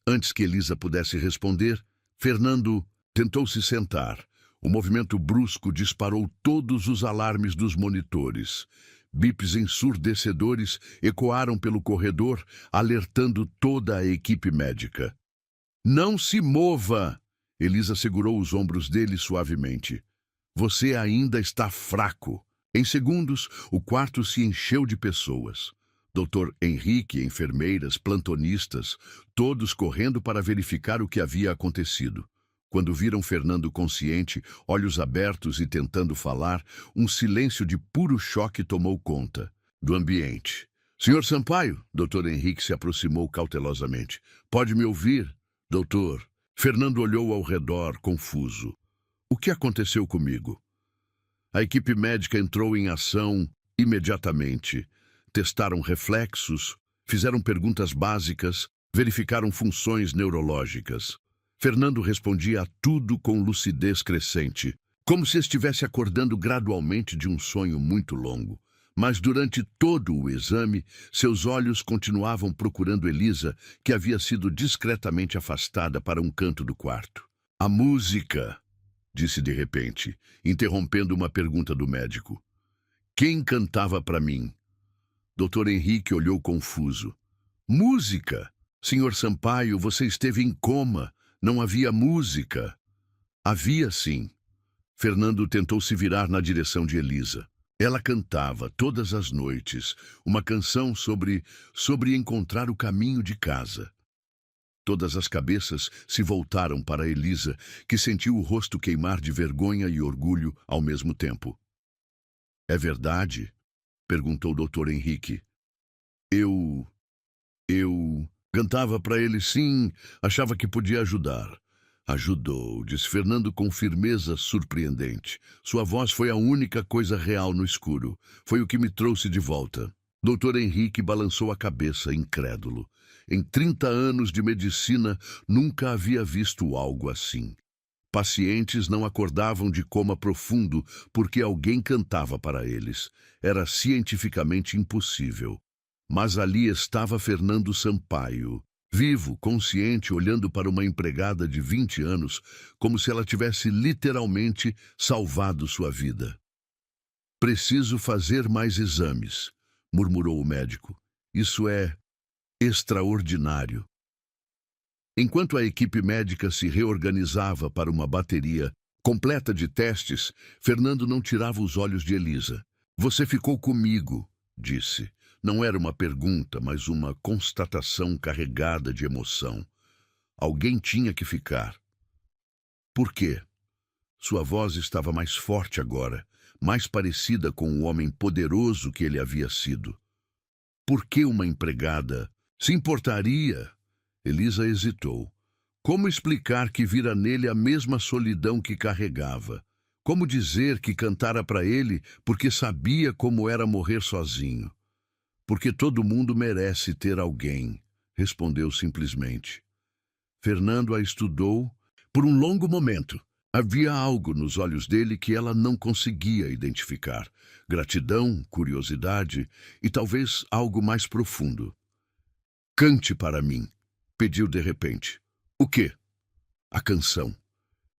A: Antes que Elisa pudesse responder, Fernando tentou se sentar. O movimento brusco disparou todos os alarmes dos monitores. Bips ensurdecedores ecoaram pelo corredor, alertando toda a equipe médica. Não se mova! Elisa segurou os ombros dele suavemente. Você ainda está fraco. Em segundos, o quarto se encheu de pessoas. Dr. Henrique, enfermeiras, plantonistas, todos correndo para verificar o que havia acontecido. Quando viram Fernando consciente, olhos abertos e tentando falar, um silêncio de puro choque tomou conta do ambiente. Senhor Sampaio, Dr. Henrique se aproximou cautelosamente. Pode me ouvir, doutor? Fernando olhou ao redor, confuso. O que aconteceu comigo? A equipe médica entrou em ação imediatamente. Testaram reflexos, fizeram perguntas básicas, verificaram funções neurológicas. Fernando respondia a tudo com lucidez crescente, como se estivesse acordando gradualmente de um sonho muito longo. Mas durante todo o exame, seus olhos continuavam procurando Elisa, que havia sido discretamente afastada para um canto do quarto. A música, disse de repente, interrompendo uma pergunta do médico. Quem cantava para mim? Dr. Henrique olhou confuso. Música? Senhor Sampaio, você esteve em coma. Não havia música. Havia sim. Fernando tentou se virar na direção de Elisa. Ela cantava todas as noites uma canção sobre encontrar o caminho de casa. Todas as cabeças se voltaram para Elisa, que sentiu o rosto queimar de vergonha e orgulho ao mesmo tempo. É verdade? Perguntou o Dr. Henrique. Eu cantava para ele, sim, achava que podia ajudar. Ajudou, disse Fernando com firmeza surpreendente. Sua voz foi a única coisa real no escuro. Foi o que me trouxe de volta. Dr. Henrique balançou a cabeça, incrédulo. Em 30 anos de medicina, nunca havia visto algo assim. Pacientes não acordavam de coma profundo porque alguém cantava para eles. Era cientificamente impossível. Mas ali estava Fernando Sampaio, vivo, consciente, olhando para uma empregada de 20 anos, como se ela tivesse literalmente salvado sua vida. Preciso fazer mais exames, murmurou o médico. Isso é extraordinário. Enquanto a equipe médica se reorganizava para uma bateria completa de testes, Fernando não tirava os olhos de Elisa. Você ficou comigo, disse. Não era uma pergunta, mas uma constatação carregada de emoção. Alguém tinha que ficar. Por quê? Sua voz estava mais forte agora, mais parecida com o homem poderoso que ele havia sido. Por que uma empregada se importaria? Elisa hesitou. Como explicar que vira nele a mesma solidão que carregava? Como dizer que cantara para ele porque sabia como era morrer sozinho? Porque todo mundo merece ter alguém, respondeu simplesmente. Fernando a estudou por um longo momento. Havia algo nos olhos dele que ela não conseguia identificar. Gratidão, curiosidade e talvez algo mais profundo. Cante para mim, pediu de repente. O quê? A canção.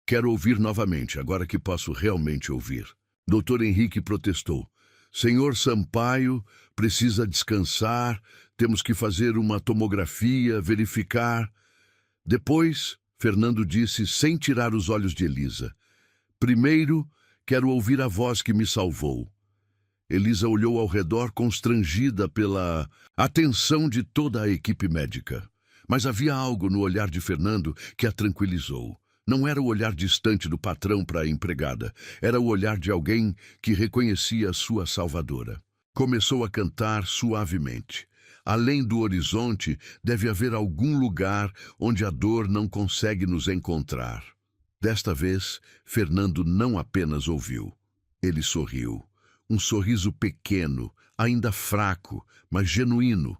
A: Quero ouvir novamente, agora que posso realmente ouvir. Dr. Henrique protestou. Senhor Sampaio, precisa descansar, temos que fazer uma tomografia, verificar. Depois, Fernando disse sem tirar os olhos de Elisa. Primeiro, quero ouvir a voz que me salvou. Elisa olhou ao redor constrangida pela atenção de toda a equipe médica. Mas havia algo no olhar de Fernando que a tranquilizou. Não era o olhar distante do patrão para a empregada. Era o olhar de alguém que reconhecia sua salvadora. Começou a cantar suavemente. Além do horizonte, deve haver algum lugar onde a dor não consegue nos encontrar. Desta vez, Fernando não apenas ouviu. Ele sorriu. Um sorriso pequeno, ainda fraco, mas genuíno.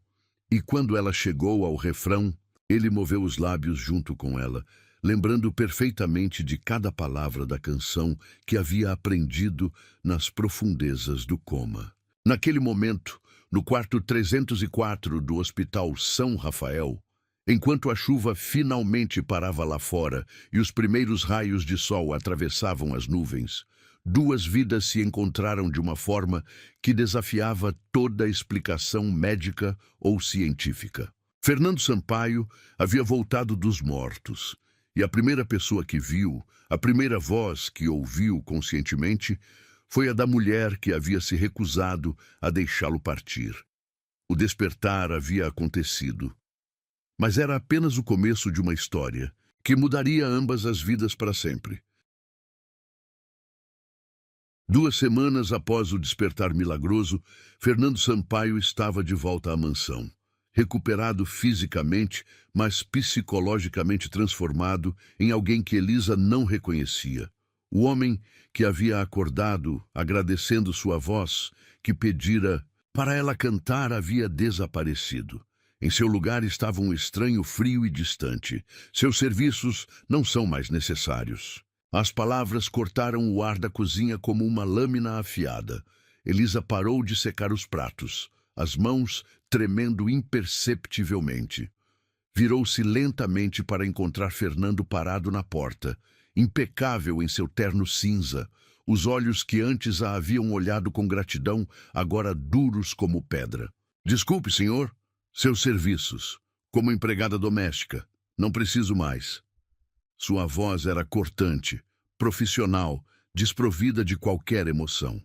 A: E quando ela chegou ao refrão, ele moveu os lábios junto com ela, lembrando perfeitamente de cada palavra da canção que havia aprendido nas profundezas do coma. Naquele momento, no quarto 304 do Hospital São Rafael, enquanto a chuva finalmente parava lá fora e os primeiros raios de sol atravessavam as nuvens, duas vidas se encontraram de uma forma que desafiava toda explicação médica ou científica. Fernando Sampaio havia voltado dos mortos, e a primeira pessoa que viu, a primeira voz que ouviu conscientemente, foi a da mulher que havia se recusado a deixá-lo partir. O despertar havia acontecido, mas era apenas o começo de uma história que mudaria ambas as vidas para sempre. 2 semanas após o despertar milagroso, Fernando Sampaio estava de volta à mansão. Recuperado fisicamente, mas psicologicamente transformado em alguém que Elisa não reconhecia. O homem que havia acordado, agradecendo sua voz, que pedira para ela cantar, havia desaparecido. Em seu lugar estava um estranho frio e distante. Seus serviços não são mais necessários. As palavras cortaram o ar da cozinha como uma lâmina afiada. Elisa parou de secar os pratos, as mãos tremendo imperceptivelmente. Virou-se lentamente para encontrar Fernando parado na porta, impecável em seu terno cinza, os olhos que antes a haviam olhado com gratidão, agora duros como pedra. Desculpe, senhor. Seus serviços, como empregada doméstica. Não preciso mais. Sua voz era cortante, profissional, desprovida de qualquer emoção.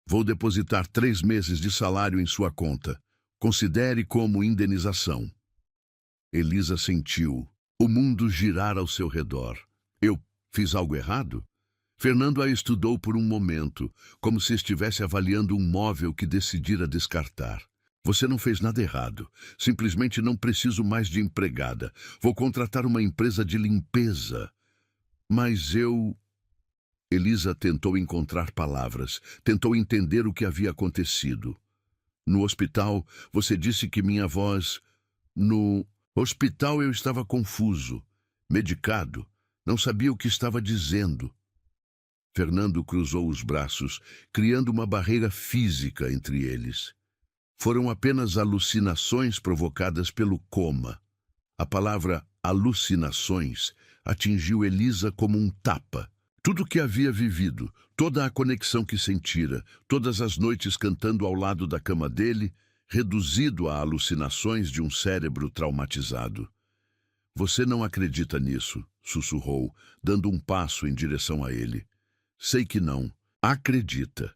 A: Vou depositar 3 meses de salário em sua conta. Considere como indenização. Elisa sentiu o mundo girar ao seu redor. Eu fiz algo errado? Fernando a estudou por um momento, como se estivesse avaliando um móvel que decidira descartar. Você não fez nada errado. Simplesmente não preciso mais de empregada. Vou contratar uma empresa de limpeza. Mas eu... Elisa tentou encontrar palavras, tentou entender o que havia acontecido. No hospital, você disse que minha voz... No hospital eu estava confuso, medicado, não sabia o que estava dizendo. Fernando cruzou os braços, criando uma barreira física entre eles. Foram apenas alucinações provocadas pelo coma. A palavra alucinações atingiu Elisa como um tapa. Tudo o que havia vivido, toda a conexão que sentira, todas as noites cantando ao lado da cama dele, reduzido a alucinações de um cérebro traumatizado. Você não acredita nisso, sussurrou, dando um passo em direção a ele. Sei que não. Acredita.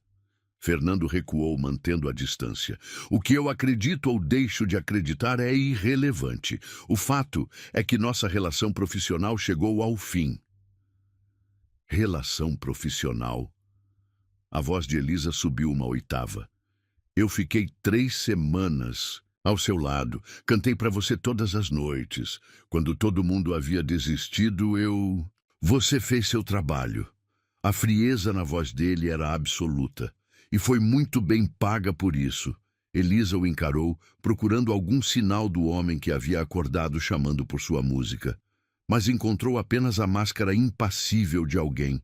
A: Fernando recuou, mantendo a distância. O que eu acredito ou deixo de acreditar é irrelevante. O fato é que nossa relação profissional chegou ao fim. Relação profissional? A voz de Elisa subiu uma oitava. Eu fiquei 3 semanas ao seu lado. Cantei para você todas as noites. Quando todo mundo havia desistido, eu... Você fez seu trabalho. A frieza na voz dele era absoluta. E foi muito bem paga por isso. Elisa o encarou, procurando algum sinal do homem que havia acordado chamando por sua música. mas encontrou apenas a máscara impassível de alguém,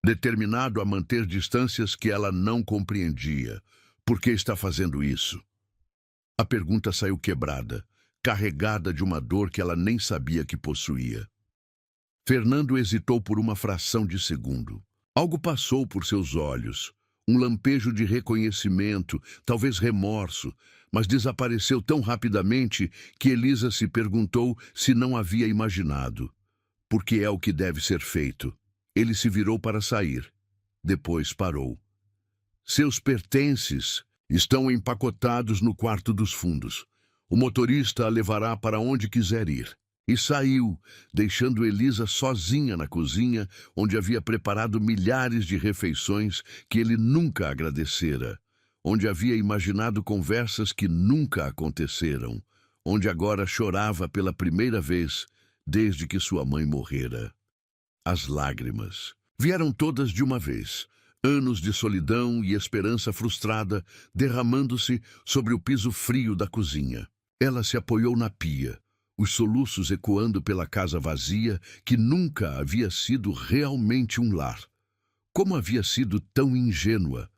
A: determinado a manter distâncias que ela não compreendia. Por que está fazendo isso? A pergunta saiu quebrada, carregada de uma dor que ela nem sabia que possuía. Fernando hesitou por uma fração de segundo. Algo passou por seus olhos, um lampejo de reconhecimento, talvez remorso, mas desapareceu tão rapidamente que Elisa se perguntou se não havia imaginado. Porque é o que deve ser feito. Ele se virou para sair. Depois parou. Seus pertences estão empacotados no quarto dos fundos. O motorista a levará para onde quiser ir. E saiu, deixando Elisa sozinha na cozinha, onde havia preparado milhares de refeições que ele nunca agradecera, onde havia imaginado conversas que nunca aconteceram, onde agora chorava pela primeira vez desde que sua mãe morrera. As lágrimas vieram todas de uma vez, anos de solidão e esperança frustrada derramando-se sobre o piso frio da cozinha. Ela se apoiou na pia, os soluços ecoando pela casa vazia que nunca havia sido realmente um lar. Como havia sido tão ingênua?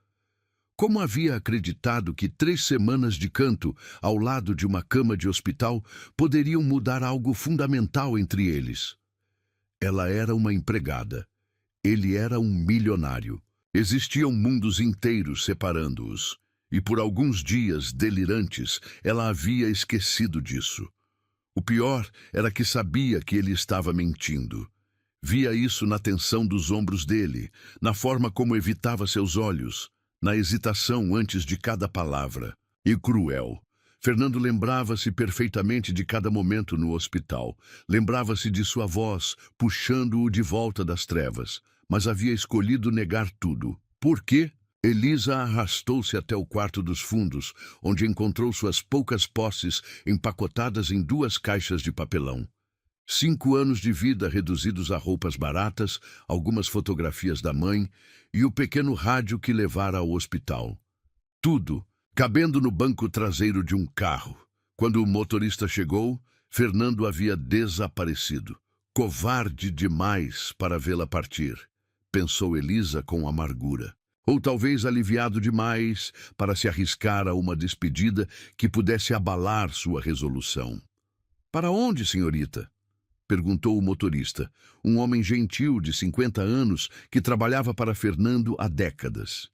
A: Como havia acreditado que 3 semanas de canto ao lado de uma cama de hospital poderiam mudar algo fundamental entre eles? Ela era uma empregada. Ele era um milionário. Existiam mundos inteiros separando-os. E por alguns dias delirantes, ela havia esquecido disso. O pior era que sabia que ele estava mentindo. Via isso na tensão dos ombros dele, na forma como evitava seus olhos, na hesitação antes de cada palavra. E cruel. Fernando lembrava-se perfeitamente de cada momento no hospital. Lembrava-se de sua voz, puxando-o de volta das trevas. Mas havia escolhido negar tudo. Por quê? Elisa arrastou-se até o quarto dos fundos, onde encontrou suas poucas posses empacotadas em 2 caixas de papelão. 5 anos de vida reduzidos a roupas baratas, algumas fotografias da mãe e o pequeno rádio que levara ao hospital. Tudo cabendo no banco traseiro de um carro. Quando o motorista chegou, Fernando havia desaparecido. Covarde demais para vê-la partir, pensou Elisa com amargura. Ou talvez aliviado demais para se arriscar a uma despedida que pudesse abalar sua resolução. Para onde, senhorita? Perguntou o motorista, um homem gentil de 50 anos que trabalhava para Fernando há décadas.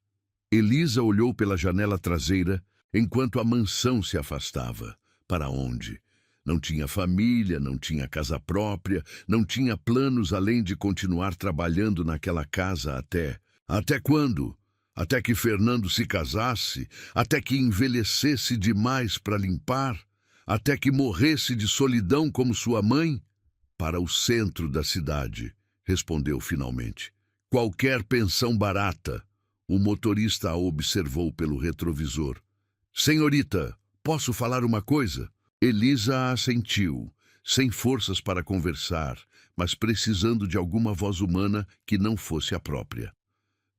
A: Elisa olhou pela janela traseira enquanto a mansão se afastava. Para onde? Não tinha família, não tinha casa própria, não tinha planos além de continuar trabalhando naquela casa até... Até quando? Até que Fernando se casasse, até que envelhecesse demais para limpar, até que morresse de solidão como sua mãe? Para o centro da cidade, respondeu finalmente. Qualquer pensão barata. O motorista a observou pelo retrovisor. Senhorita, posso falar uma coisa? Elisa assentiu, sem forças para conversar, mas precisando de alguma voz humana que não fosse a própria.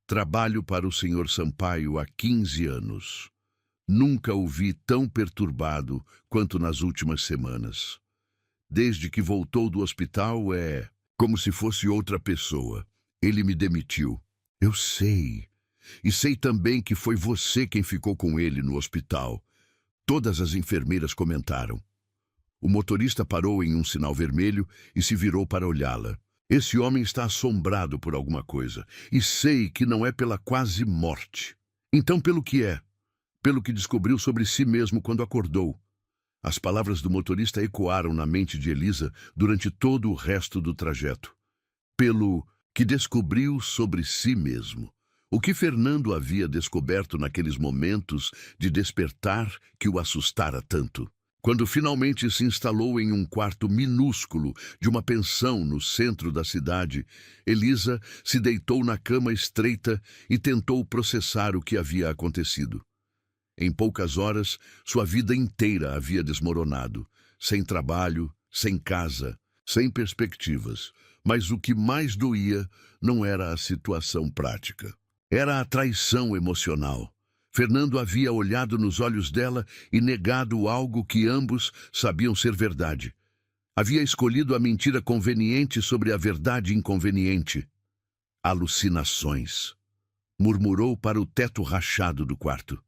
A: Trabalho para o Sr. Sampaio há 15 anos. Nunca o vi tão perturbado quanto nas últimas semanas. Desde que voltou do hospital é como se fosse outra pessoa. Ele me demitiu. Eu sei. E sei também que foi você quem ficou com ele no hospital. Todas as enfermeiras comentaram. O motorista parou em um sinal vermelho e se virou para olhá-la. Esse homem está assombrado por alguma coisa, e sei que não é pela quase morte. Então pelo que é? Pelo que descobriu sobre si mesmo quando acordou. As palavras do motorista ecoaram na mente de Elisa durante todo o resto do trajeto. Pelo que descobriu sobre si mesmo. O que Fernando havia descoberto naqueles momentos de despertar que o assustara tanto. Quando finalmente se instalou em um quarto minúsculo de uma pensão no centro da cidade, Elisa se deitou na cama estreita e tentou processar o que havia acontecido. Em poucas horas, sua vida inteira havia desmoronado, sem trabalho, sem casa, sem perspectivas. Mas o que mais doía não era a situação prática. Era a traição emocional. Fernando havia olhado nos olhos dela e negado algo que ambos sabiam ser verdade. Havia escolhido a mentira conveniente sobre a verdade inconveniente. Alucinações. Murmurou para o teto rachado do quarto.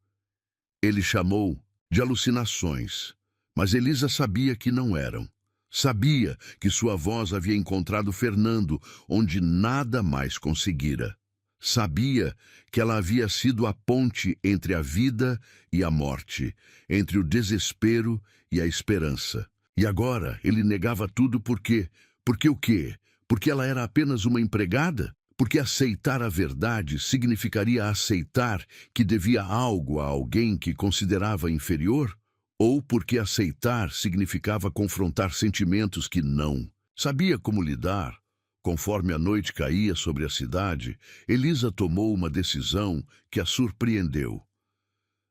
A: Ele chamou de alucinações, mas Elisa sabia que não eram. Sabia que sua voz havia encontrado Fernando onde nada mais conseguira. Sabia que ela havia sido a ponte entre a vida e a morte, entre o desespero e a esperança. E agora ele negava tudo por quê? Porque o quê? Porque ela era apenas uma empregada? Porque aceitar a verdade significaria aceitar que devia algo a alguém que considerava inferior? Ou porque aceitar significava confrontar sentimentos que não sabia como lidar? Conforme a noite caía sobre a cidade, Elisa tomou uma decisão que a surpreendeu.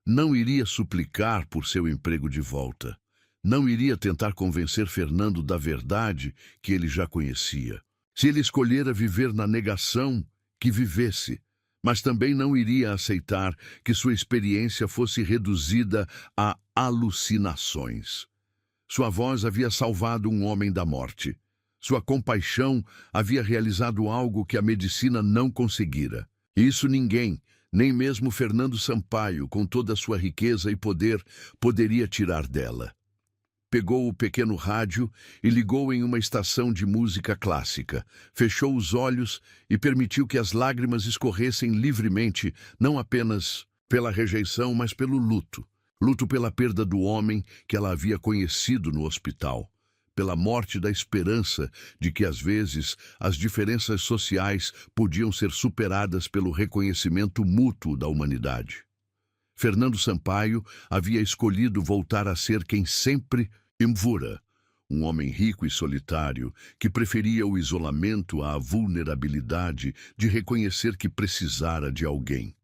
A: Não iria suplicar por seu emprego de volta. Não iria tentar convencer Fernando da verdade que ele já conhecia. Se ele escolhera viver na negação, que vivesse, mas também não iria aceitar que sua experiência fosse reduzida a alucinações. Sua voz havia salvado um homem da morte. Sua compaixão havia realizado algo que a medicina não conseguira. Isso ninguém, nem mesmo Fernando Sampaio, com toda a sua riqueza e poder, poderia tirar dela. Pegou o pequeno rádio e ligou em uma estação de música clássica. Fechou os olhos e permitiu que as lágrimas escorressem livremente, não apenas pela rejeição, mas pelo luto. Luto pela perda do homem que ela havia conhecido no hospital. Pela morte da esperança de que, às vezes, as diferenças sociais podiam ser superadas pelo reconhecimento mútuo da humanidade. Fernando Sampaio havia escolhido voltar a ser quem sempre Mvura, um homem rico e solitário que preferia o isolamento à vulnerabilidade de reconhecer que precisara de alguém.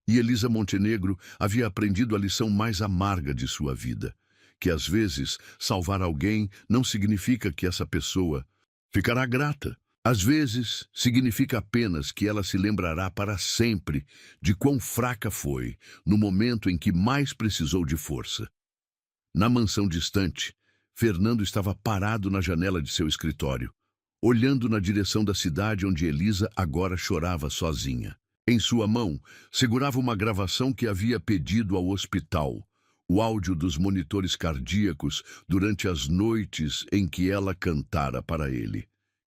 A: E Elisa Montenegro havia aprendido a lição mais amarga de sua vida, que às vezes salvar alguém não significa que essa pessoa ficará grata. Às vezes, significa apenas que ela se lembrará para sempre de quão fraca foi no momento em que mais precisou de força. Na mansão distante, Fernando estava parado na janela de seu escritório, olhando na direção da cidade onde Elisa agora chorava sozinha. Em sua mão, segurava uma gravação que havia pedido ao hospital, o áudio dos monitores cardíacos durante as noites em que ela cantara para ele.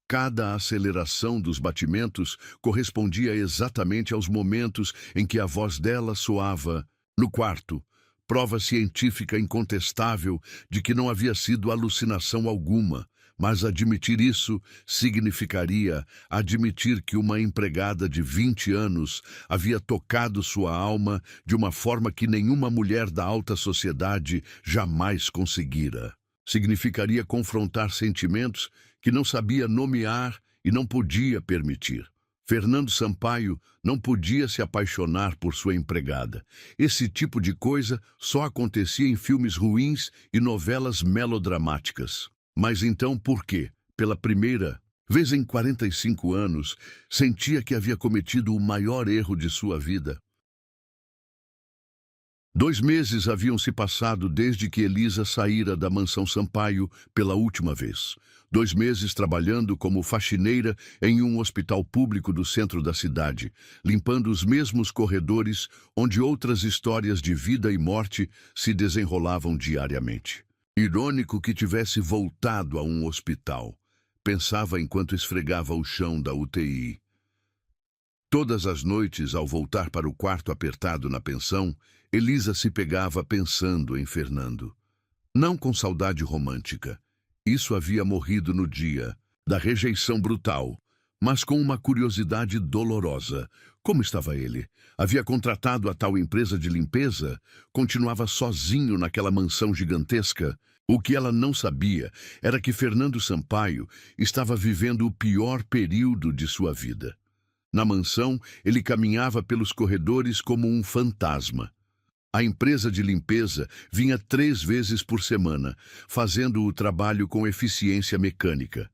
A: Cada aceleração dos batimentos correspondia exatamente aos momentos em que a voz dela soava no quarto, prova científica incontestável de que não havia sido alucinação alguma, mas admitir isso significaria admitir que uma empregada de 20 anos havia tocado sua alma de uma forma que nenhuma mulher da alta sociedade jamais conseguira. Significaria confrontar sentimentos que não sabia nomear e não podia permitir. Fernando Sampaio não podia se apaixonar por sua empregada. Esse tipo de coisa só acontecia em filmes ruins e novelas melodramáticas. Mas então por quê? Pela primeira vez em 45 anos, sentia que havia cometido o maior erro de sua vida. 2 meses haviam se passado desde que Elisa saíra da mansão Sampaio pela última vez. 2 meses trabalhando como faxineira em um hospital público do centro da cidade, limpando os mesmos corredores onde outras histórias de vida e morte se desenrolavam diariamente. Irônico que tivesse voltado a um hospital, pensava enquanto esfregava o chão da UTI. Todas as noites, ao voltar para o quarto apertado na pensão, Elisa se pegava pensando em Fernando. Não com saudade romântica. Isso havia morrido no dia da rejeição brutal, mas com uma curiosidade dolorosa. Como estava ele? Havia contratado a tal empresa de limpeza? Continuava sozinho naquela mansão gigantesca? O que ela não sabia era que Fernando Sampaio estava vivendo o pior período de sua vida. Na mansão, ele caminhava pelos corredores como um fantasma. A empresa de limpeza vinha 3 vezes por semana, fazendo o trabalho com eficiência mecânica.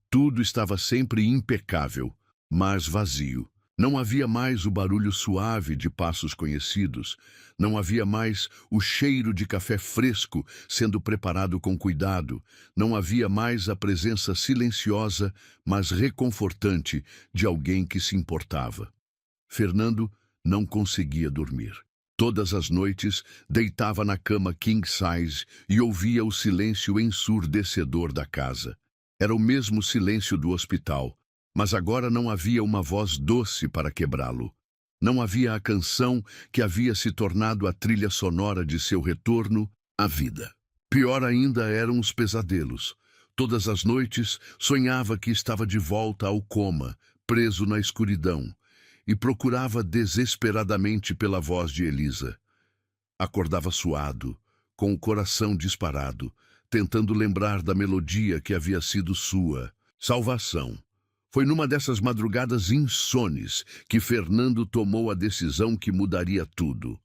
A: Tudo estava sempre impecável, mas vazio. Não havia mais o barulho suave de passos conhecidos. Não havia mais o cheiro de café fresco sendo preparado com cuidado. Não havia mais a presença silenciosa, mas reconfortante de alguém que se importava. Fernando não conseguia dormir. Todas as noites, deitava na cama king size e ouvia o silêncio ensurdecedor da casa. Era o mesmo silêncio do hospital, mas agora não havia uma voz doce para quebrá-lo. Não havia a canção que havia se tornado a trilha sonora de seu retorno à vida. Pior ainda eram os pesadelos. Todas as noites sonhava que estava de volta ao coma, preso na escuridão, e procurava desesperadamente pela voz de Elisa. Acordava suado, com o coração disparado, tentando lembrar da melodia que havia sido sua salvação. Foi numa dessas madrugadas insones que Fernando tomou a decisão que mudaria tudo.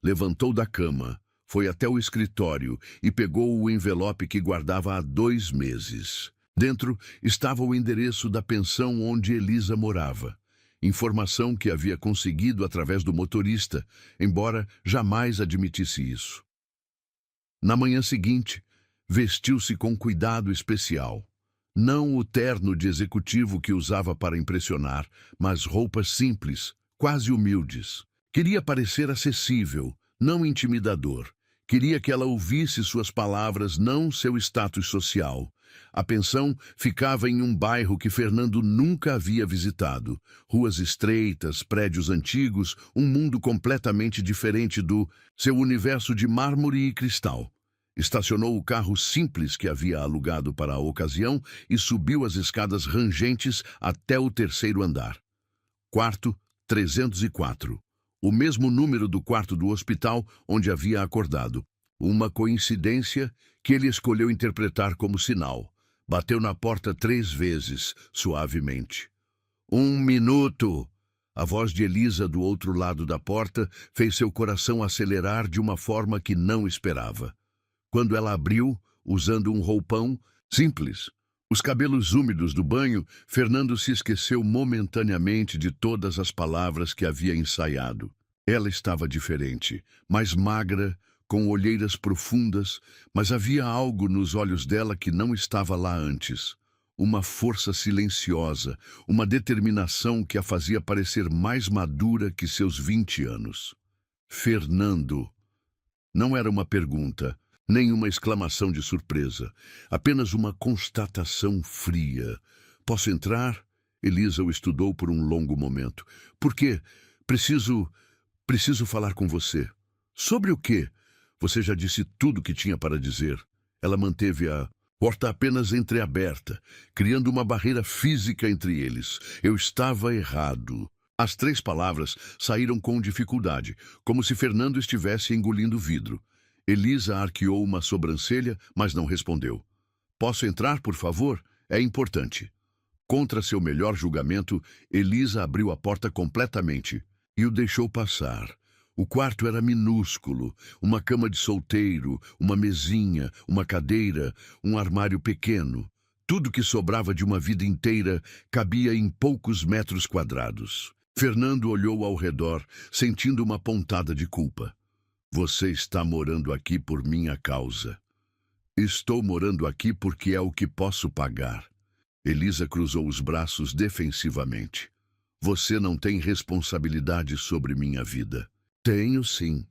A: Levantou da cama, foi até o escritório e pegou o envelope que guardava há 2 meses. Dentro estava o endereço da pensão onde Elisa morava. Informação que havia conseguido através do motorista, embora jamais admitisse isso. Na manhã seguinte, vestiu-se com cuidado especial. Não o terno de executivo que usava para impressionar, mas roupas simples, quase humildes. Queria parecer acessível, não intimidador. Queria que ela ouvisse suas palavras, não seu status social. A pensão ficava em um bairro que Fernando nunca havia visitado. Ruas estreitas, prédios antigos, um mundo completamente diferente do seu universo de mármore e cristal. Estacionou o carro simples que havia alugado para a ocasião e subiu as escadas rangentes até o 3º andar. Quarto 304. O mesmo número do quarto do hospital onde havia acordado. Uma coincidência que ele escolheu interpretar como sinal. Bateu na porta 3 vezes, suavemente. 1 minuto! A voz de Elisa do outro lado da porta fez seu coração acelerar de uma forma que não esperava. Quando ela abriu, usando um roupão simples, os cabelos úmidos do banho, Fernando se esqueceu momentaneamente de todas as palavras que havia ensaiado. Ela estava diferente, mais magra, com olheiras profundas, mas havia algo nos olhos dela que não estava lá antes. Uma força silenciosa, uma determinação que a fazia parecer mais madura que seus 20 anos. Fernando. Não era uma pergunta, nem uma exclamação de surpresa, apenas uma constatação fria. Posso entrar? Elisa o estudou por um longo momento. Por quê? Preciso falar com você. Sobre o quê? Você já disse tudo o que tinha para dizer. Ela manteve a porta apenas entreaberta, criando uma barreira física entre eles. Eu estava errado. As 3 palavras saíram com dificuldade, como se Fernando estivesse engolindo vidro. Elisa arqueou uma sobrancelha, mas não respondeu. Posso entrar, por favor? É importante. Contra seu melhor julgamento, Elisa abriu a porta completamente e o deixou passar. O quarto era minúsculo, uma cama de solteiro, uma mesinha, uma cadeira, um armário pequeno. Tudo que sobrava de uma vida inteira cabia em poucos metros quadrados. Fernando olhou ao redor, sentindo uma pontada de culpa. Você está morando aqui por minha causa. Estou morando aqui porque é o que posso pagar. Elisa cruzou os braços defensivamente. Você não tem responsabilidade sobre minha vida. Tenho, sim.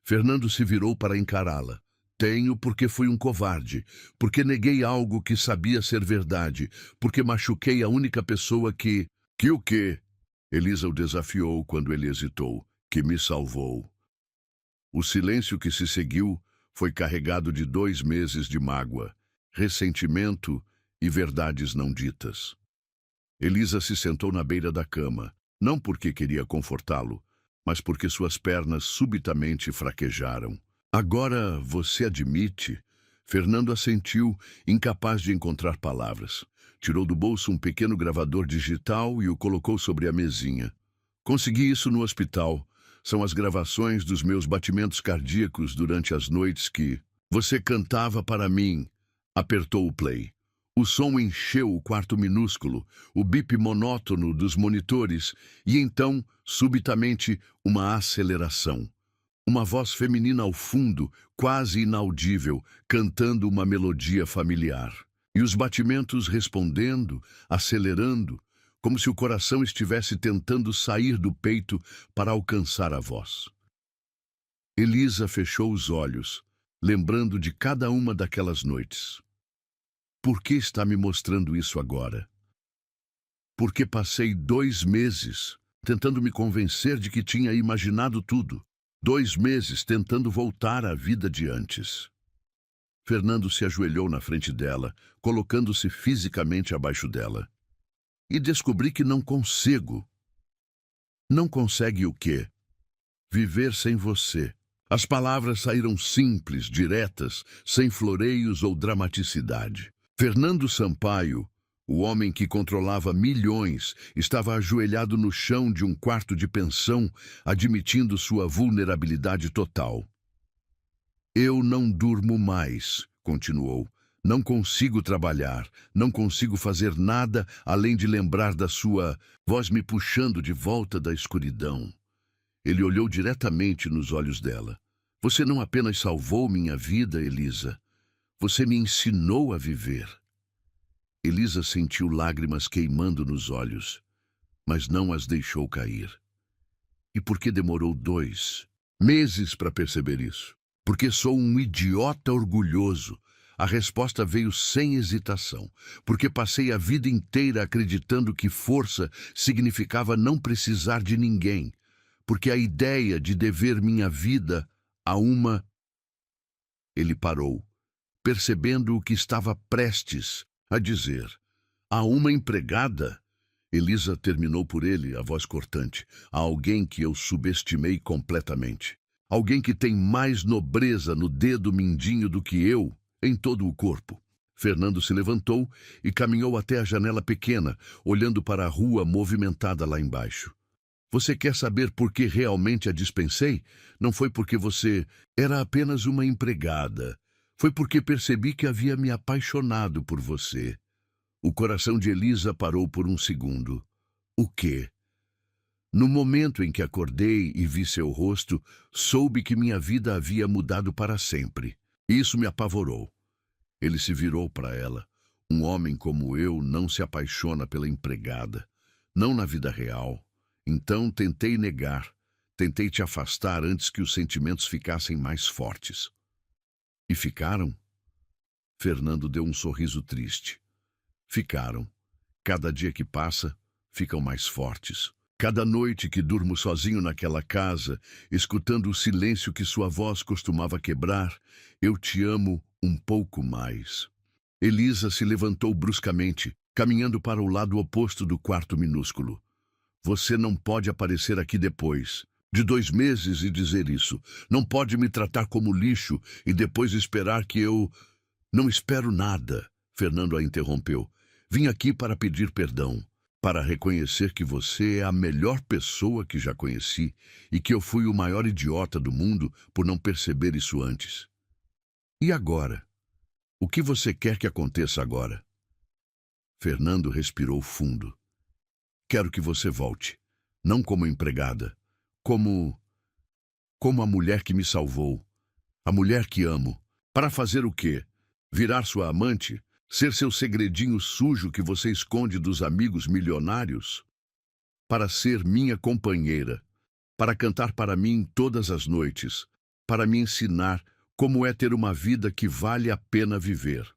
A: Fernando se virou para encará-la. Tenho porque fui um covarde, porque neguei algo que sabia ser verdade, porque machuquei a única pessoa que... Que o quê? Elisa o desafiou quando ele hesitou. Que me salvou. O silêncio que se seguiu foi carregado de 2 meses de mágoa, ressentimento e verdades não ditas. Elisa se sentou na beira da cama, não porque queria confortá-lo, mas porque suas pernas subitamente fraquejaram. Agora você admite? Fernando assentiu, incapaz de encontrar palavras. Tirou do bolso um pequeno gravador digital e o colocou sobre a mesinha. Consegui isso no hospital. São as gravações dos meus batimentos cardíacos durante as noites que... Você cantava para mim. Apertou o play. O som encheu o quarto minúsculo, o bip monótono dos monitores, e então, subitamente, uma aceleração. Uma voz feminina ao fundo, quase inaudível, cantando uma melodia familiar. E os batimentos respondendo, acelerando, como se o coração estivesse tentando sair do peito para alcançar a voz. Elisa fechou os olhos, lembrando de cada uma daquelas noites. Por que está me mostrando isso agora? Porque passei 2 meses tentando me convencer de que tinha imaginado tudo. 2 meses tentando voltar à vida de antes. Fernando se ajoelhou na frente dela, colocando-se fisicamente abaixo dela. E descobri que não consigo. Não consegue o quê? Viver sem você. As palavras saíram simples, diretas, sem floreios ou dramaticidade. Fernando Sampaio, o homem que controlava milhões, estava ajoelhado no chão de um quarto de pensão, admitindo sua vulnerabilidade total. Eu não durmo mais, continuou. Não consigo trabalhar, não consigo fazer nada além de lembrar da sua voz me puxando de volta da escuridão. Ele olhou diretamente nos olhos dela. Você não apenas salvou minha vida, Elisa. Você me ensinou a viver. Elisa sentiu lágrimas queimando nos olhos, mas não as deixou cair. E por que demorou 2 meses para perceber isso? Porque sou um idiota orgulhoso. A resposta veio sem hesitação, porque passei a vida inteira acreditando que força significava não precisar de ninguém, porque a ideia de dever minha vida a uma... Ele parou, percebendo o que estava prestes a dizer. A uma empregada? Elisa terminou por ele, a voz cortante. A alguém que eu subestimei completamente. Alguém que tem mais nobreza no dedo mindinho do que eu, em todo o corpo. Fernando se levantou e caminhou até a janela pequena, olhando para a rua movimentada lá embaixo. Você quer saber por que realmente a dispensei? Não foi porque você era apenas uma empregada. Foi porque percebi que havia me apaixonado por você. O coração de Elisa parou por um segundo. O quê? No momento em que acordei e vi seu rosto, soube que minha vida havia mudado para sempre. Isso me apavorou. Ele se virou para ela. Um homem como eu não se apaixona pela empregada. Não na vida real. Então tentei negar. Tentei te afastar antes que os sentimentos ficassem mais fortes. E ficaram? Fernando deu um sorriso triste. Ficaram. Cada dia que passa, ficam mais fortes. Cada noite que durmo sozinho naquela casa, escutando o silêncio que sua voz costumava quebrar, eu te amo um pouco mais. Elisa se levantou bruscamente, caminhando para o lado oposto do quarto minúsculo. Você não pode aparecer aqui depois de 2 meses e dizer isso. Não pode me tratar como lixo e depois esperar que eu... Não espero nada, Fernando a interrompeu. Vim aqui para pedir perdão. Para reconhecer que você é a melhor pessoa que já conheci e que eu fui o maior idiota do mundo por não perceber isso antes. E agora? O que você quer que aconteça agora? Fernando respirou fundo. Quero que você volte, não como empregada, como a mulher que me salvou, a mulher que amo. Para fazer o quê? Virar sua amante? Ser seu segredinho sujo que você esconde dos amigos milionários? Para ser minha companheira, para cantar para mim todas as noites, para me ensinar como é ter uma vida que vale a pena viver.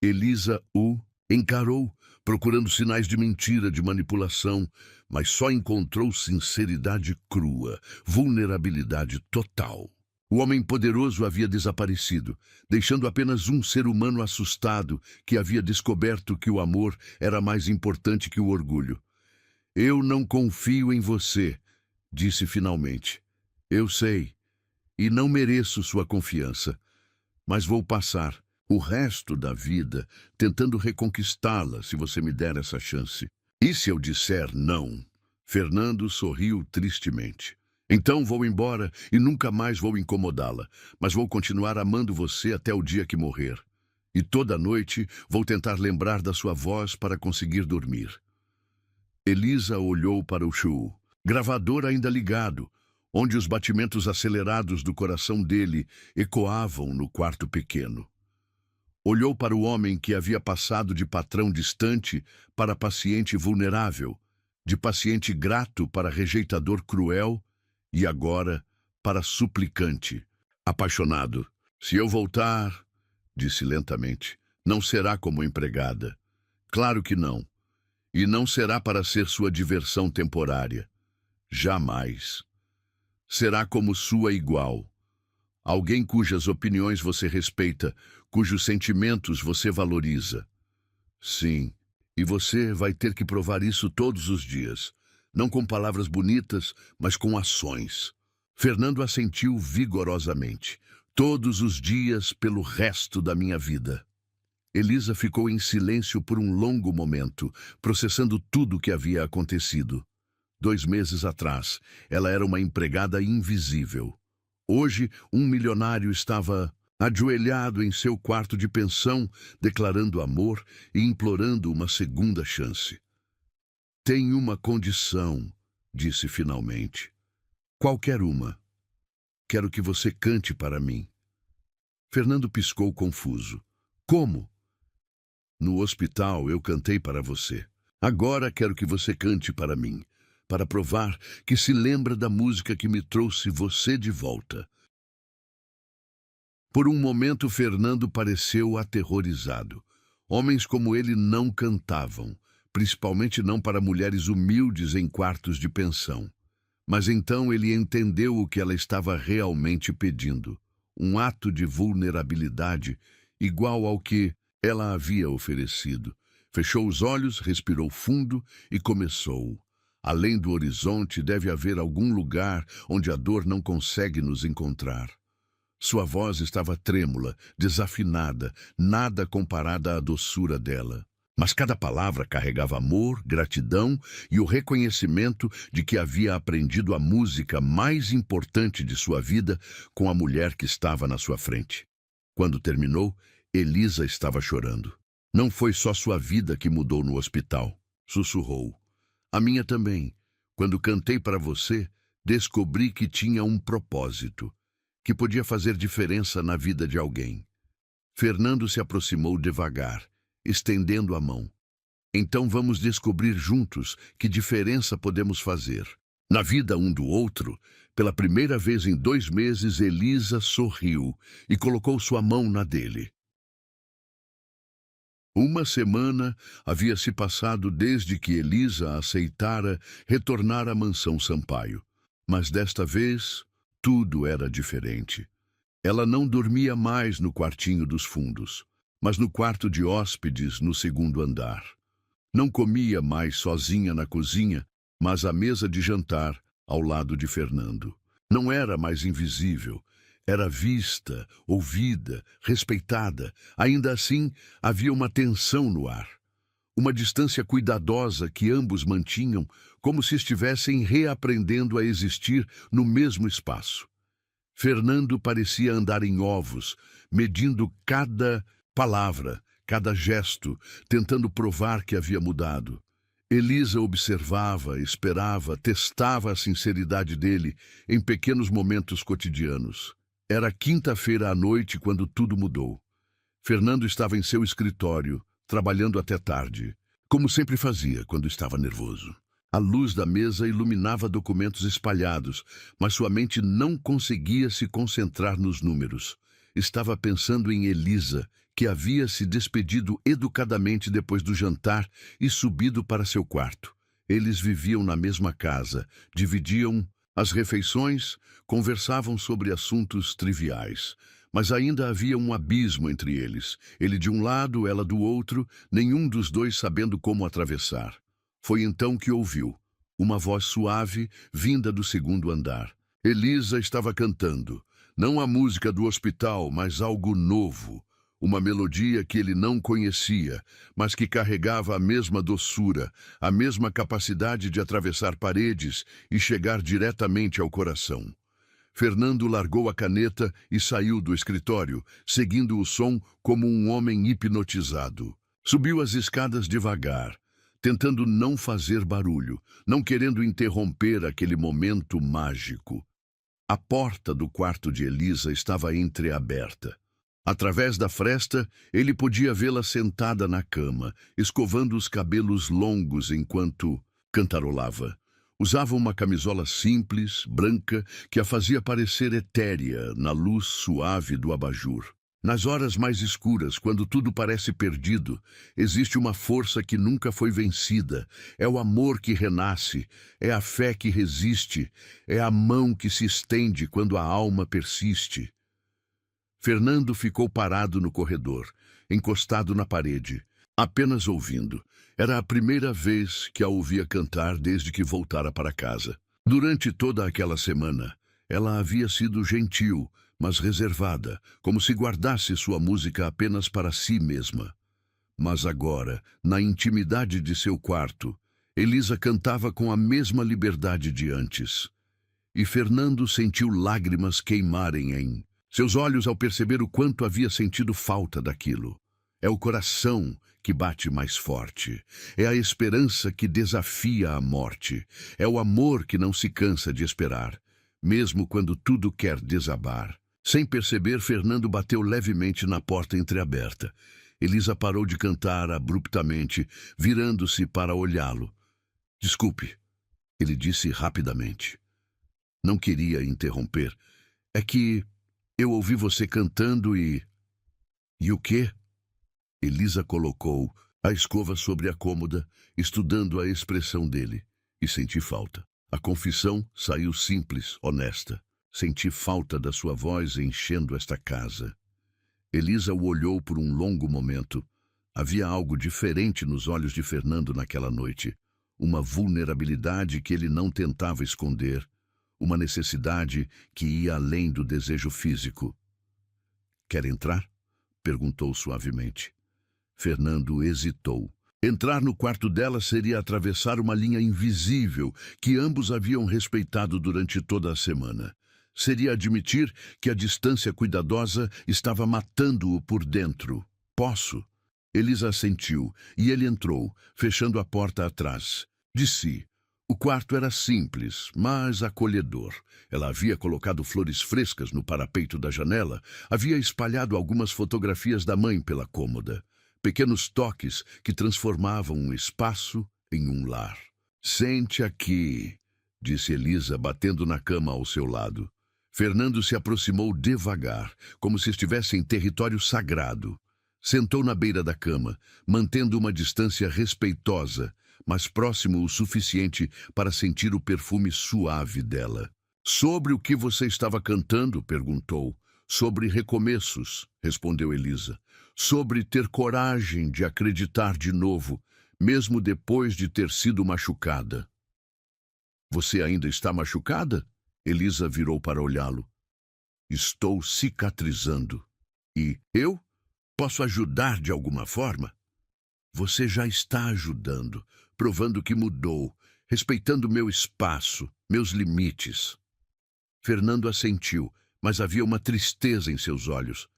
A: Elisa o encarou, procurando sinais de mentira, de manipulação, mas só encontrou sinceridade crua, vulnerabilidade total. O homem poderoso havia desaparecido, deixando apenas um ser humano assustado que havia descoberto que o amor era mais importante que o orgulho. Eu não confio em você, disse finalmente. Eu sei, e não mereço sua confiança, mas vou passar o resto da vida tentando reconquistá-la se você me der essa chance. E se eu disser não? Fernando sorriu tristemente. Então vou embora e nunca mais vou incomodá-la, mas vou continuar amando você até o dia que morrer. E toda noite vou tentar lembrar da sua voz para conseguir dormir. Elisa olhou para o Shu, gravador ainda ligado, onde os batimentos acelerados do coração dele ecoavam no quarto pequeno. Olhou para o homem que havia passado de patrão distante para paciente vulnerável, de paciente grato para rejeitador cruel e agora para suplicante, apaixonado. Se eu voltar, disse lentamente, não será como empregada. Claro que não. E não será para ser sua diversão temporária. Jamais. Será como sua igual. Alguém cujas opiniões você respeita, cujos sentimentos você valoriza. Sim, e você vai ter que provar isso todos os dias. Não com palavras bonitas, mas com ações. Fernando assentiu vigorosamente. Todos os dias pelo resto da minha vida. Elisa ficou em silêncio por um longo momento, processando tudo o que havia acontecido. 2 meses atrás, ela era uma empregada invisível. Hoje, um milionário estava ajoelhado em seu quarto de pensão, declarando amor e implorando uma segunda chance. Tem uma condição, disse finalmente. Qualquer uma. Quero que você cante para mim. Fernando piscou confuso. Como? No hospital eu cantei para você. Agora quero que você cante para mim, para provar que se lembra da música que me trouxe você de volta. Por um momento, Fernando pareceu aterrorizado. Homens como ele não cantavam, principalmente não para mulheres humildes em quartos de pensão. Mas então ele entendeu o que ela estava realmente pedindo. Um ato de vulnerabilidade igual ao que ela havia oferecido. Fechou os olhos, respirou fundo e começou. Além do horizonte deve haver algum lugar onde a dor não consegue nos encontrar. Sua voz estava trêmula, desafinada, nada comparada à doçura dela. Mas cada palavra carregava amor, gratidão e o reconhecimento de que havia aprendido a música mais importante de sua vida com a mulher que estava na sua frente. Quando terminou, Elisa estava chorando. Não foi só sua vida que mudou no hospital, sussurrou. A minha também. Quando cantei para você, descobri que tinha um propósito, que podia fazer diferença na vida de alguém. Fernando se aproximou devagar, estendendo a mão. Então vamos descobrir juntos que diferença podemos fazer. Na vida um do outro, pela primeira vez em 2 meses, Elisa sorriu e colocou sua mão na dele. 1 semana havia se passado desde que Elisa aceitara retornar à mansão Sampaio. Mas desta vez, tudo era diferente. Ela não dormia mais no quartinho dos fundos, mas no quarto de hóspedes no 2º andar. Não comia mais sozinha na cozinha, mas à mesa de jantar, ao lado de Fernando. Não era mais invisível. Era vista, ouvida, respeitada. Ainda assim, havia uma tensão no ar. Uma distância cuidadosa que ambos mantinham, como se estivessem reaprendendo a existir no mesmo espaço. Fernando parecia andar em ovos, medindo cada palavra, cada gesto, tentando provar que havia mudado. Elisa observava, esperava, testava a sinceridade dele em pequenos momentos cotidianos. Era quinta-feira à noite quando tudo mudou. Fernando estava em seu escritório, trabalhando até tarde, como sempre fazia quando estava nervoso. A luz da mesa iluminava documentos espalhados, mas sua mente não conseguia se concentrar nos números. Estava pensando em Elisa, que havia se despedido educadamente depois do jantar e subido para seu quarto. Eles viviam na mesma casa, dividiam as refeições, conversavam sobre assuntos triviais. Mas ainda havia um abismo entre eles. Ele de um lado, ela do outro, nenhum dos dois sabendo como atravessar. Foi então que ouviu uma voz suave vinda do 2º andar. Elisa estava cantando, não a música do hospital, mas algo novo. Uma melodia que ele não conhecia, mas que carregava a mesma doçura, a mesma capacidade de atravessar paredes e chegar diretamente ao coração. Fernando largou a caneta e saiu do escritório, seguindo o som como um homem hipnotizado. Subiu as escadas devagar, tentando não fazer barulho, não querendo interromper aquele momento mágico. A porta do quarto de Elisa estava entreaberta. Através da fresta, ele podia vê-la sentada na cama, escovando os cabelos longos enquanto cantarolava. Usava uma camisola simples, branca, que a fazia parecer etérea na luz suave do abajur. Nas horas mais escuras, quando tudo parece perdido, existe uma força que nunca foi vencida. É o amor que renasce, é a fé que resiste, é a mão que se estende quando a alma persiste. Fernando ficou parado no corredor, encostado na parede, apenas ouvindo. Era a primeira vez que a ouvia cantar desde que voltara para casa. Durante toda aquela semana, ela havia sido gentil, mas reservada, como se guardasse sua música apenas para si mesma. Mas agora, na intimidade de seu quarto, Elisa cantava com a mesma liberdade de antes. E Fernando sentiu lágrimas queimarem em seus olhos ao perceber o quanto havia sentido falta daquilo. É o coração que bate mais forte. É a esperança que desafia a morte. É o amor que não se cansa de esperar, mesmo quando tudo quer desabar. Sem perceber, Fernando bateu levemente na porta entreaberta. Elisa parou de cantar abruptamente, virando-se para olhá-lo. "Desculpe", ele disse rapidamente. "Não queria interromper. É que eu ouvi você cantando e..." "E o quê?" Elisa colocou a escova sobre a cômoda, estudando a expressão dele, e senti falta. A confissão saiu simples, honesta. Senti falta da sua voz enchendo esta casa. Elisa o olhou por um longo momento. Havia algo diferente nos olhos de Fernando naquela noite. Uma vulnerabilidade que ele não tentava esconder. Uma necessidade que ia além do desejo físico. "Quer entrar?" perguntou suavemente. Fernando hesitou. Entrar no quarto dela seria atravessar uma linha invisível que ambos haviam respeitado durante toda a semana. Seria admitir que a distância cuidadosa estava matando-o por dentro. "Posso?" Elisa assentiu, e ele entrou, fechando a porta atrás. De si. O quarto era simples, mas acolhedor. Ela havia colocado flores frescas no parapeito da janela, havia espalhado algumas fotografias da mãe pela cômoda. Pequenos toques que transformavam um espaço em um lar. "Sente aqui", disse Elisa, batendo na cama ao seu lado. Fernando se aproximou devagar, como se estivesse em território sagrado. Sentou na beira da cama, mantendo uma distância respeitosa, mas próximo o suficiente para sentir o perfume suave dela. "Sobre o que você estava cantando?" perguntou. "Sobre recomeços", respondeu Elisa. "Sobre ter coragem de acreditar de novo, mesmo depois de ter sido machucada." "Você ainda está machucada?" Elisa virou para olhá-lo. "Estou cicatrizando. E eu? Posso ajudar de alguma forma?" "Você já está ajudando, provando que mudou, respeitando meu espaço, meus limites." Fernando assentiu, mas havia uma tristeza em seus olhos.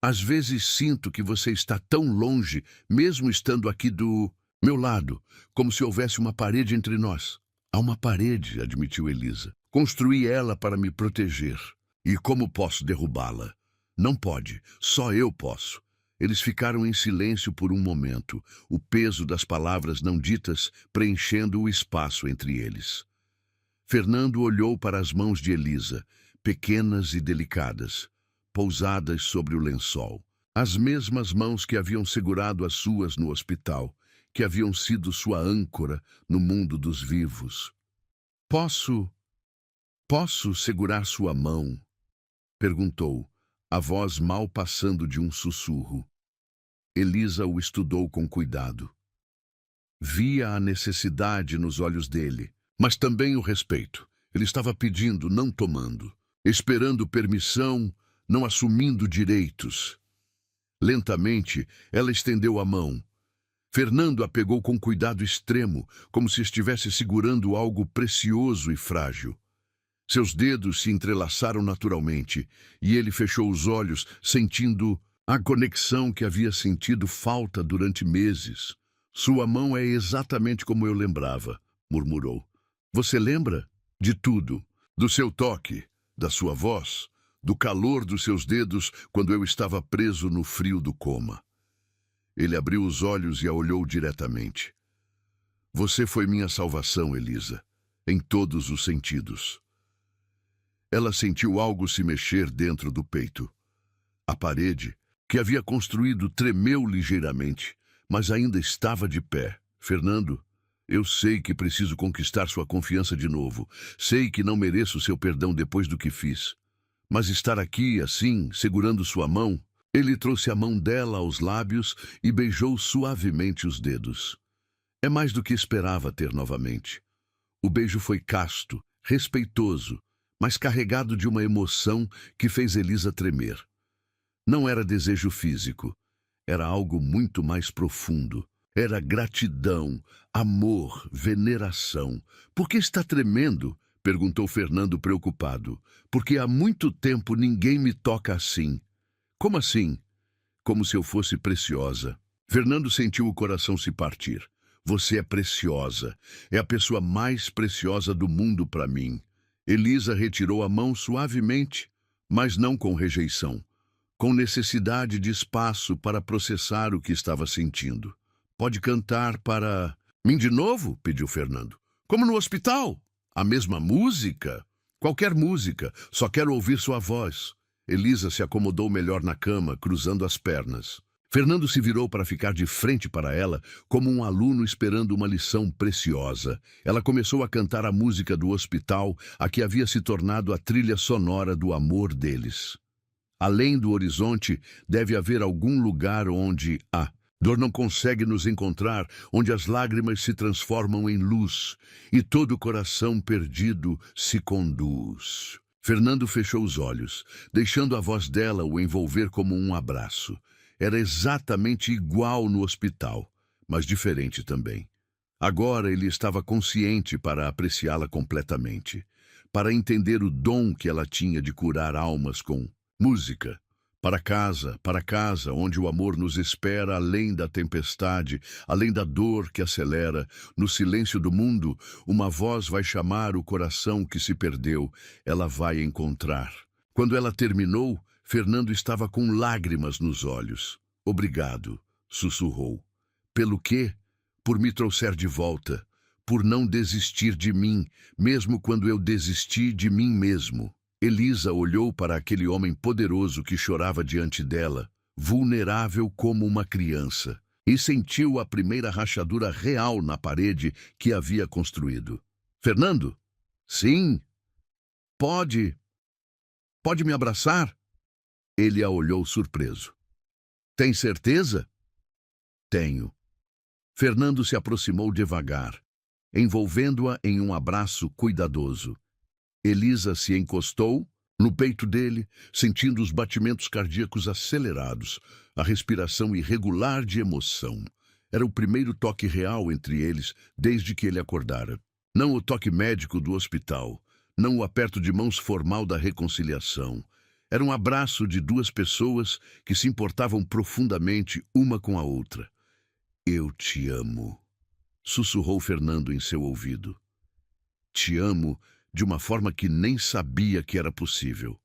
A: "Às vezes sinto que você está tão longe, mesmo estando aqui do meu lado, como se houvesse uma parede entre nós." "Há uma parede", admitiu Elisa. "Construí ela para me proteger. E como posso derrubá-la?" "Não pode, só eu posso." Eles ficaram em silêncio por um momento, o peso das palavras não ditas preenchendo o espaço entre eles. Fernando olhou para as mãos de Elisa, pequenas e delicadas, pousadas sobre o lençol. As mesmas mãos que haviam segurado as suas no hospital, que haviam sido sua âncora no mundo dos vivos. Posso segurar sua mão?" perguntou, a voz mal passando de um sussurro. Elisa o estudou com cuidado. Via a necessidade nos olhos dele, mas também o respeito. Ele estava pedindo, não tomando, esperando permissão, não assumindo direitos. Lentamente, ela estendeu a mão. Fernando a pegou com cuidado extremo, como se estivesse segurando algo precioso e frágil. Seus dedos se entrelaçaram naturalmente e ele fechou os olhos, sentindo a conexão que havia sentido falta durante meses. Sua mão é exatamente como eu lembrava, murmurou. Você lembra? De tudo. Do seu toque, da sua voz, do calor dos seus dedos quando eu estava preso no frio do coma. Ele abriu os olhos e a olhou diretamente. Você foi minha salvação, Elisa, em todos os sentidos. Ela sentiu algo se mexer dentro do peito. A parede, que havia construído, tremeu ligeiramente, mas ainda estava de pé. Fernando, eu sei que preciso conquistar sua confiança de novo. Sei que não mereço seu perdão depois do que fiz. Mas estar aqui, assim, segurando sua mão... Ele trouxe a mão dela aos lábios e beijou suavemente os dedos. É mais do que esperava ter novamente. O beijo foi casto, respeitoso, mas carregado de uma emoção que fez Elisa tremer. Não era desejo físico, era algo muito mais profundo. Era gratidão, amor, veneração. Por que está tremendo? Perguntou Fernando preocupado. Porque há muito tempo ninguém me toca assim. Como assim? Como se eu fosse preciosa. Fernando sentiu o coração se partir. Você é preciosa. É a pessoa mais preciosa do mundo para mim. Elisa retirou a mão suavemente, mas não com rejeição. Com necessidade de espaço para processar o que estava sentindo. Pode cantar para... Mim de novo? Pediu Fernando. Como no hospital? A mesma música? Qualquer música. Só quero ouvir sua voz. Elisa se acomodou melhor na cama, cruzando as pernas. Fernando se virou para ficar de frente para ela, como um aluno esperando uma lição preciosa. Ela começou a cantar a música do hospital, a que havia se tornado a trilha sonora do amor deles. Além do horizonte, deve haver algum lugar onde a dor não consegue nos encontrar, onde as lágrimas se transformam em luz e todo o coração perdido se conduz. Fernando fechou os olhos, deixando a voz dela o envolver como um abraço. Era exatamente igual no hospital, mas diferente também. Agora ele estava consciente para apreciá-la completamente, para entender o dom que ela tinha de curar almas com música. Para casa, onde o amor nos espera além da tempestade, além da dor que acelera. No silêncio do mundo, uma voz vai chamar o coração que se perdeu. Ela vai encontrar. Quando ela terminou, Fernando estava com lágrimas nos olhos. Obrigado, sussurrou. Pelo quê? Por me trouxer de volta. Por não desistir de mim, mesmo quando eu desisti de mim mesmo. Elisa olhou para aquele homem poderoso que chorava diante dela, vulnerável como uma criança, e sentiu a primeira rachadura real na parede que havia construído. Fernando? Sim. Pode me abraçar? Ele a olhou surpreso. Tem certeza? Tenho. Fernando se aproximou devagar, envolvendo-a em um abraço cuidadoso. Elisa se encostou no peito dele, sentindo os batimentos cardíacos acelerados, a respiração irregular de emoção. Era o primeiro toque real entre eles desde que ele acordara. Não o toque médico do hospital, não o aperto de mãos formal da reconciliação. Era um abraço de duas pessoas que se importavam profundamente uma com a outra. Eu te amo, sussurrou Fernando em seu ouvido. Te amo de uma forma que nem sabia que era possível.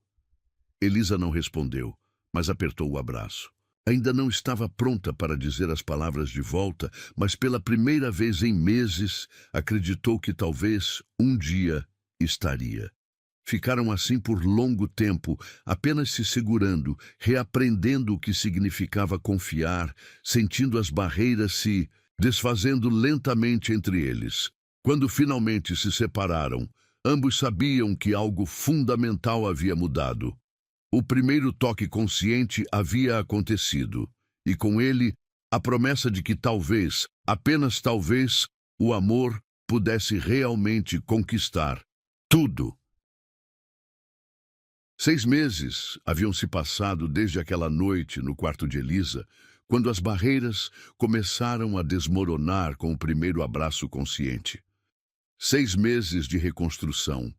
A: Elisa não respondeu, mas apertou o abraço. Ainda não estava pronta para dizer as palavras de volta, mas pela primeira vez em meses acreditou que talvez um dia estaria. Ficaram assim por longo tempo, apenas se segurando, reaprendendo o que significava confiar, sentindo as barreiras se desfazendo lentamente entre eles. Quando finalmente se separaram, ambos sabiam que algo fundamental havia mudado. O primeiro toque consciente havia acontecido, e com ele, a promessa de que talvez, apenas talvez, o amor pudesse realmente conquistar tudo. 6 meses haviam se passado desde aquela noite no quarto de Elisa, quando as barreiras começaram a desmoronar com o primeiro abraço consciente. 6 meses de reconstrução,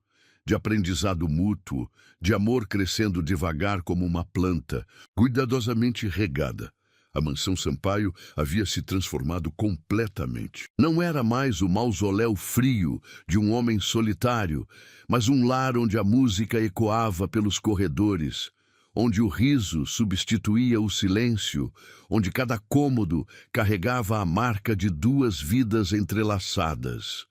A: de aprendizado mútuo, de amor crescendo devagar como uma planta, cuidadosamente regada. A mansão Sampaio havia se transformado completamente. Não era mais o mausoléu frio de um homem solitário, mas um lar onde a música ecoava pelos corredores, onde o riso substituía o silêncio, onde cada cômodo carregava a marca de duas vidas entrelaçadas.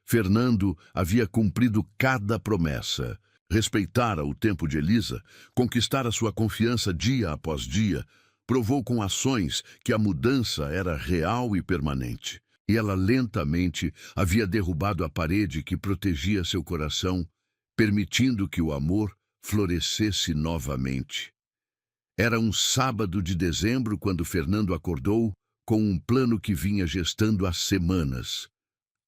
A: Fernando havia cumprido cada promessa. Respeitara o tempo de Elisa, conquistara sua confiança dia após dia, provou com ações que a mudança era real e permanente. E ela lentamente havia derrubado a parede que protegia seu coração, permitindo que o amor florescesse novamente. Era um sábado de dezembro quando Fernando acordou com um plano que vinha gestando há semanas.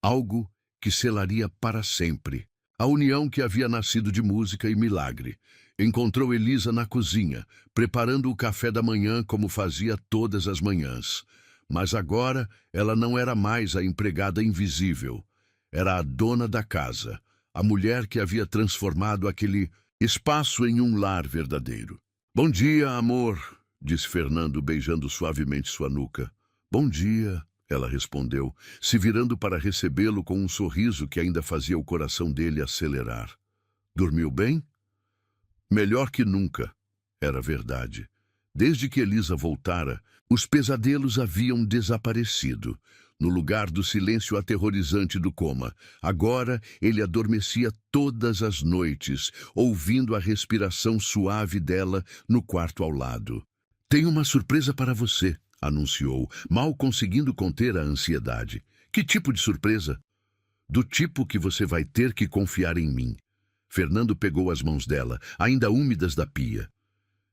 A: Algo que selaria para sempre a união que havia nascido de música e milagre. Encontrou Elisa na cozinha, preparando o café da manhã como fazia todas as manhãs. Mas agora ela não era mais a empregada invisível. Era a dona da casa, a mulher que havia transformado aquele espaço em um lar verdadeiro. "Bom dia, amor", disse Fernando, beijando suavemente sua nuca. "Bom dia", ela respondeu, se virando para recebê-lo com um sorriso que ainda fazia o coração dele acelerar. "Dormiu bem?" Melhor que nunca, era verdade. Desde que Elisa voltara, os pesadelos haviam desaparecido. No lugar do silêncio aterrorizante do coma, agora ele adormecia todas as noites, ouvindo a respiração suave dela no quarto ao lado. "Tenho uma surpresa para você", anunciou, mal conseguindo conter a ansiedade. "Que tipo de surpresa?" "Do tipo que você vai ter que confiar em mim." Fernando pegou as mãos dela, ainda úmidas da pia.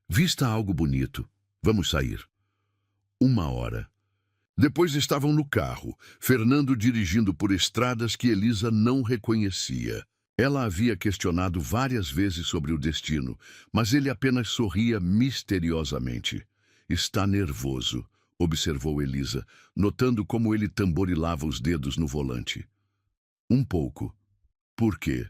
A: "Vista algo bonito. Vamos sair." 1 hora. Depois estavam no carro, Fernando dirigindo por estradas que Elisa não reconhecia. Ela havia questionado várias vezes sobre o destino, mas ele apenas sorria misteriosamente. "Está nervoso", observou Elisa, notando como ele tamborilava os dedos no volante. "Um pouco." "Por quê?"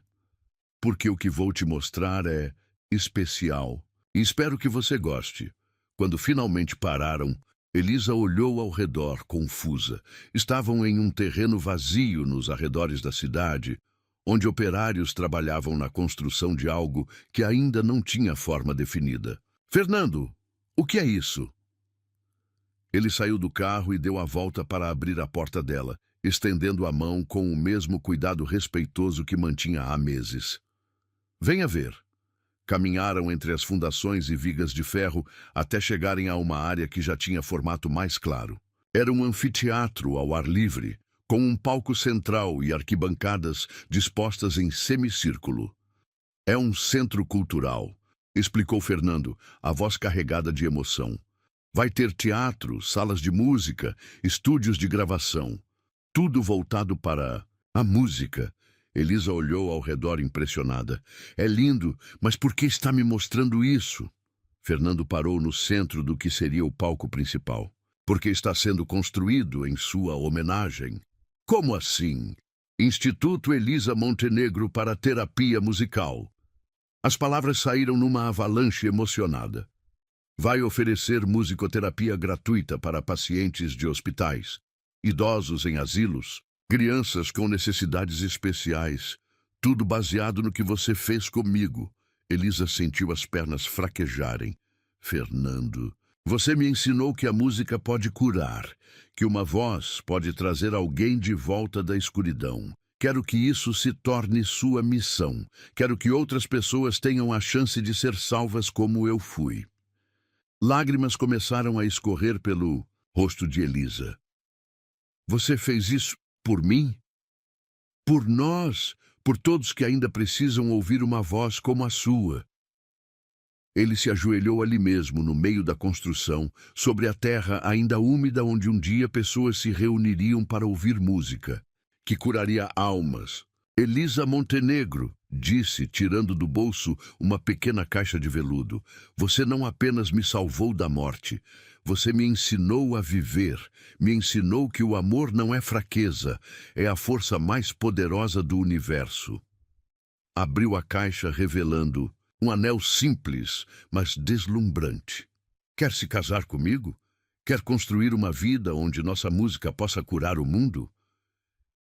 A: "Porque o que vou te mostrar é especial. E espero que você goste." Quando finalmente pararam, Elisa olhou ao redor, confusa. Estavam em um terreno vazio nos arredores da cidade, onde operários trabalhavam na construção de algo que ainda não tinha forma definida. "Fernando, o que é isso?" Ele saiu do carro e deu a volta para abrir a porta dela, estendendo a mão com o mesmo cuidado respeitoso que mantinha há meses. "Venha ver." Caminharam entre as fundações e vigas de ferro até chegarem a uma área que já tinha formato mais claro. Era um anfiteatro ao ar livre, com um palco central e arquibancadas dispostas em semicírculo. "É um centro cultural", explicou Fernando, a voz carregada de emoção. "Vai ter teatro, salas de música, estúdios de gravação. Tudo voltado para a música." Elisa olhou ao redor impressionada. "É lindo, mas por que está me mostrando isso?" Fernando parou no centro do que seria o palco principal. "Porque está sendo construído em sua homenagem." "Como assim?" "Instituto Elisa Montenegro para Terapia Musical." As palavras saíram numa avalanche emocionada. "Vai oferecer musicoterapia gratuita para pacientes de hospitais, idosos em asilos, crianças com necessidades especiais, tudo baseado no que você fez comigo." Elisa sentiu as pernas fraquejarem. "Fernando, você me ensinou que a música pode curar, que uma voz pode trazer alguém de volta da escuridão. Quero que isso se torne sua missão. Quero que outras pessoas tenham a chance de ser salvas como eu fui." Lágrimas começaram a escorrer pelo rosto de Elisa. "Você fez isso por mim? Por nós, por todos que ainda precisam ouvir uma voz como a sua." Ele se ajoelhou ali mesmo, no meio da construção, sobre a terra ainda úmida onde um dia pessoas se reuniriam para ouvir música, que curaria almas. "Elisa Montenegro", disse, tirando do bolso uma pequena caixa de veludo, "você não apenas me salvou da morte, você me ensinou a viver, me ensinou que o amor não é fraqueza, é a força mais poderosa do universo." Abriu a caixa revelando um anel simples, mas deslumbrante. Quer se casar comigo? Quer construir uma vida onde nossa música possa curar o mundo?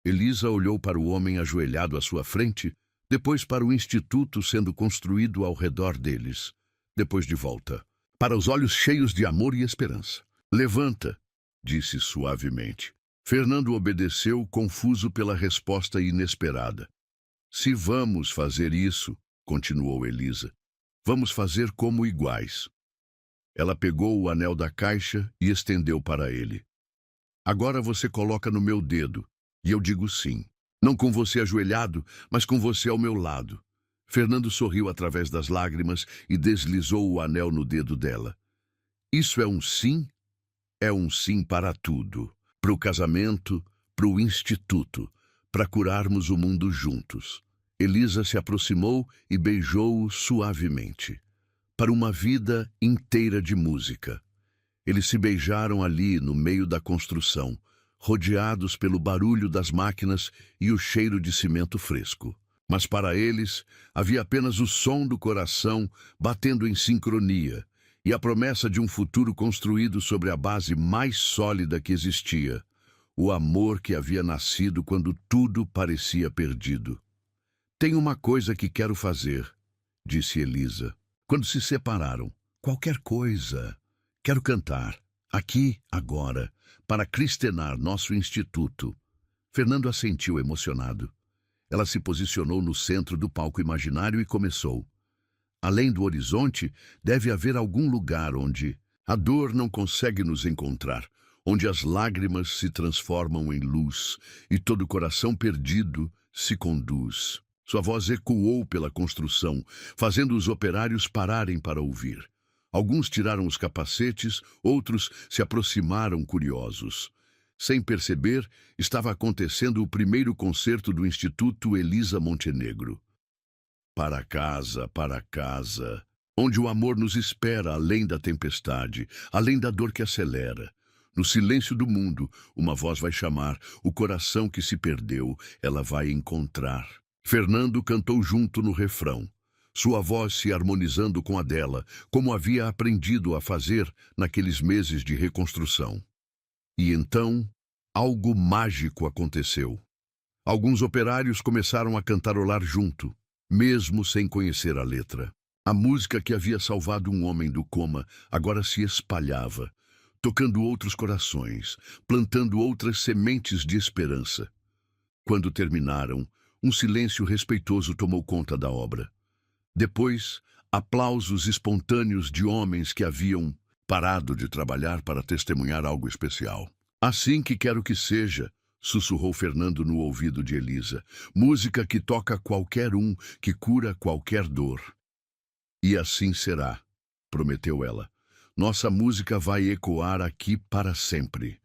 A: Elisa olhou para o homem ajoelhado à sua frente, depois para o instituto sendo construído ao redor deles. Depois de volta, para os olhos cheios de amor e esperança. Levanta, disse suavemente. Fernando obedeceu, confuso pela resposta inesperada. Se vamos fazer isso, continuou Elisa, vamos fazer como iguais. Ela pegou o anel da caixa e estendeu para ele. Agora você coloca no meu dedo, e eu digo sim. Não com você ajoelhado, mas com você ao meu lado. Fernando sorriu através das lágrimas e deslizou o anel no dedo dela. Isso é um sim? É um sim para tudo. Para o casamento, para o instituto, para curarmos o mundo juntos. Elisa se aproximou e beijou-o suavemente. Para uma vida inteira de música. Eles se beijaram ali no meio da construção, rodeados pelo barulho das máquinas e o cheiro de cimento fresco. Mas para eles havia apenas o som do coração batendo em sincronia e a promessa de um futuro construído sobre a base mais sólida que existia, o amor que havia nascido quando tudo parecia perdido. Tem uma coisa que quero fazer, disse Elisa, quando se separaram. Qualquer coisa. Quero cantar, aqui, agora, para cristenar nosso instituto. Fernando assentiu emocionado. Ela se posicionou no centro do palco imaginário e começou. Além do horizonte, deve haver algum lugar onde a dor não consegue nos encontrar, onde as lágrimas se transformam em luz e todo coração perdido se conduz. Sua voz ecoou pela construção, fazendo os operários pararem para ouvir. Alguns tiraram os capacetes, outros se aproximaram curiosos. Sem perceber, estava acontecendo o primeiro concerto do Instituto Elisa Montenegro. Para casa, onde o amor nos espera além da tempestade, além da dor que acelera. No silêncio do mundo, uma voz vai chamar, o coração que se perdeu, ela vai encontrar. Fernando cantou junto no refrão, sua voz se harmonizando com a dela, como havia aprendido a fazer naqueles meses de reconstrução. E então, algo mágico aconteceu. Alguns operários começaram a cantarolar junto, mesmo sem conhecer a letra. A música que havia salvado um homem do coma agora se espalhava, tocando outros corações, plantando outras sementes de esperança. Quando terminaram, um silêncio respeitoso tomou conta da obra. Depois, aplausos espontâneos de homens que haviam parado de trabalhar para testemunhar algo especial. Assim que quero que seja, sussurrou Fernando no ouvido de Elisa. Música que toca qualquer um, que cura qualquer dor. E assim será, prometeu ela. Nossa música vai ecoar aqui para sempre.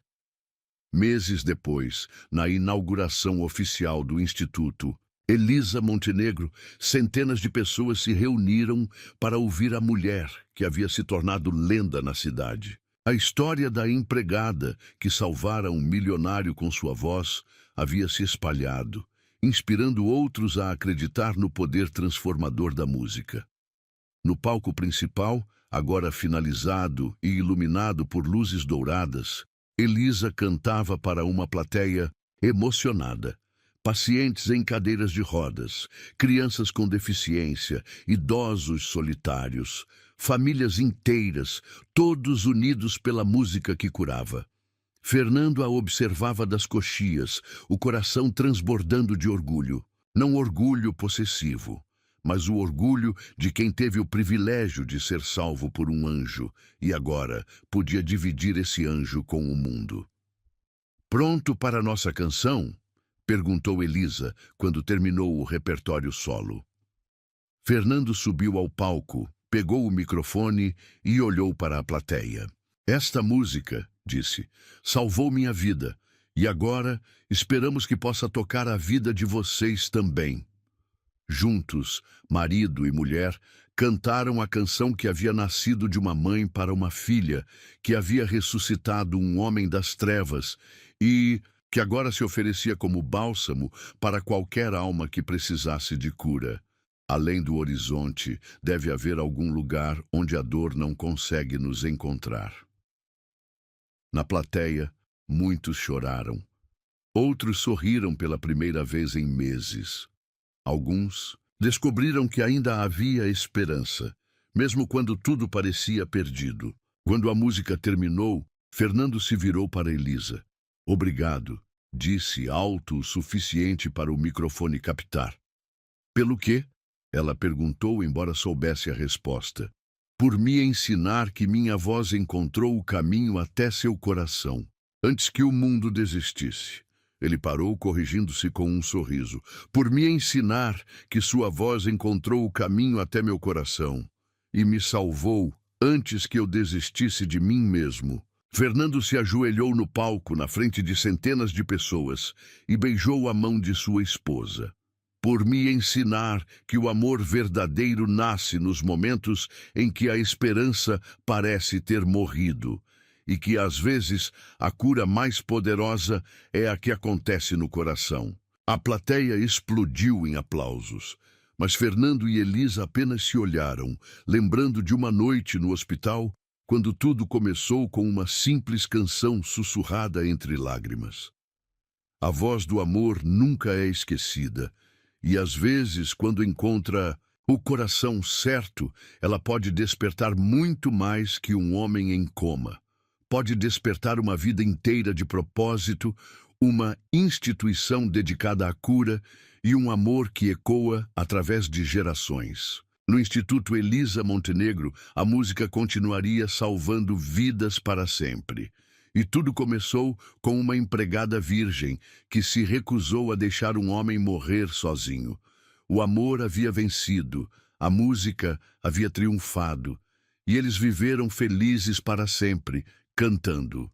A: Meses depois, na inauguração oficial do Instituto Elisa Montenegro, centenas de pessoas se reuniram para ouvir a mulher que havia se tornado lenda na cidade. A história da empregada que salvara um milionário com sua voz havia se espalhado, inspirando outros a acreditar no poder transformador da música. No palco principal, agora finalizado e iluminado por luzes douradas, Elisa cantava para uma plateia emocionada. Pacientes em cadeiras de rodas, crianças com deficiência, idosos solitários, famílias inteiras, todos unidos pela música que curava. Fernando a observava das coxias, o coração transbordando de orgulho. Não orgulho possessivo, mas o orgulho de quem teve o privilégio de ser salvo por um anjo e agora podia dividir esse anjo com o mundo. Pronto para nossa canção? Perguntou Elisa, quando terminou o repertório solo. Fernando subiu ao palco, pegou o microfone e olhou para a plateia. Esta música, disse, salvou minha vida, e agora esperamos que possa tocar a vida de vocês também. Juntos, marido e mulher, cantaram a canção que havia nascido de uma mãe para uma filha, que havia ressuscitado um homem das trevas e que agora se oferecia como bálsamo para qualquer alma que precisasse de cura. Além do horizonte, deve haver algum lugar onde a dor não consegue nos encontrar. Na plateia, muitos choraram. Outros sorriram pela primeira vez em meses. Alguns descobriram que ainda havia esperança, mesmo quando tudo parecia perdido. Quando a música terminou, Fernando se virou para Elisa. Obrigado, disse alto o suficiente para o microfone captar. Pelo quê? Ela perguntou, embora soubesse a resposta. Por me ensinar que minha voz encontrou o caminho até seu coração, antes que o mundo desistisse. Ele parou, corrigindo-se com um sorriso. Por me ensinar que sua voz encontrou o caminho até meu coração e me salvou antes que eu desistisse de mim mesmo. Fernando se ajoelhou no palco, na frente de centenas de pessoas, e beijou a mão de sua esposa. Por me ensinar que o amor verdadeiro nasce nos momentos em que a esperança parece ter morrido, e que, às vezes, a cura mais poderosa é a que acontece no coração. A plateia explodiu em aplausos, mas Fernando e Elisa apenas se olharam, lembrando de uma noite no hospital, quando tudo começou com uma simples canção sussurrada entre lágrimas. A voz do amor nunca é esquecida, e às vezes, quando encontra o coração certo, ela pode despertar muito mais que um homem em coma. Pode despertar uma vida inteira de propósito, uma instituição dedicada à cura e um amor que ecoa através de gerações. No Instituto Elisa Montenegro, a música continuaria salvando vidas para sempre. E tudo começou com uma empregada virgem que se recusou a deixar um homem morrer sozinho. O amor havia vencido, a música havia triunfado, e eles viveram felizes para sempre, cantando.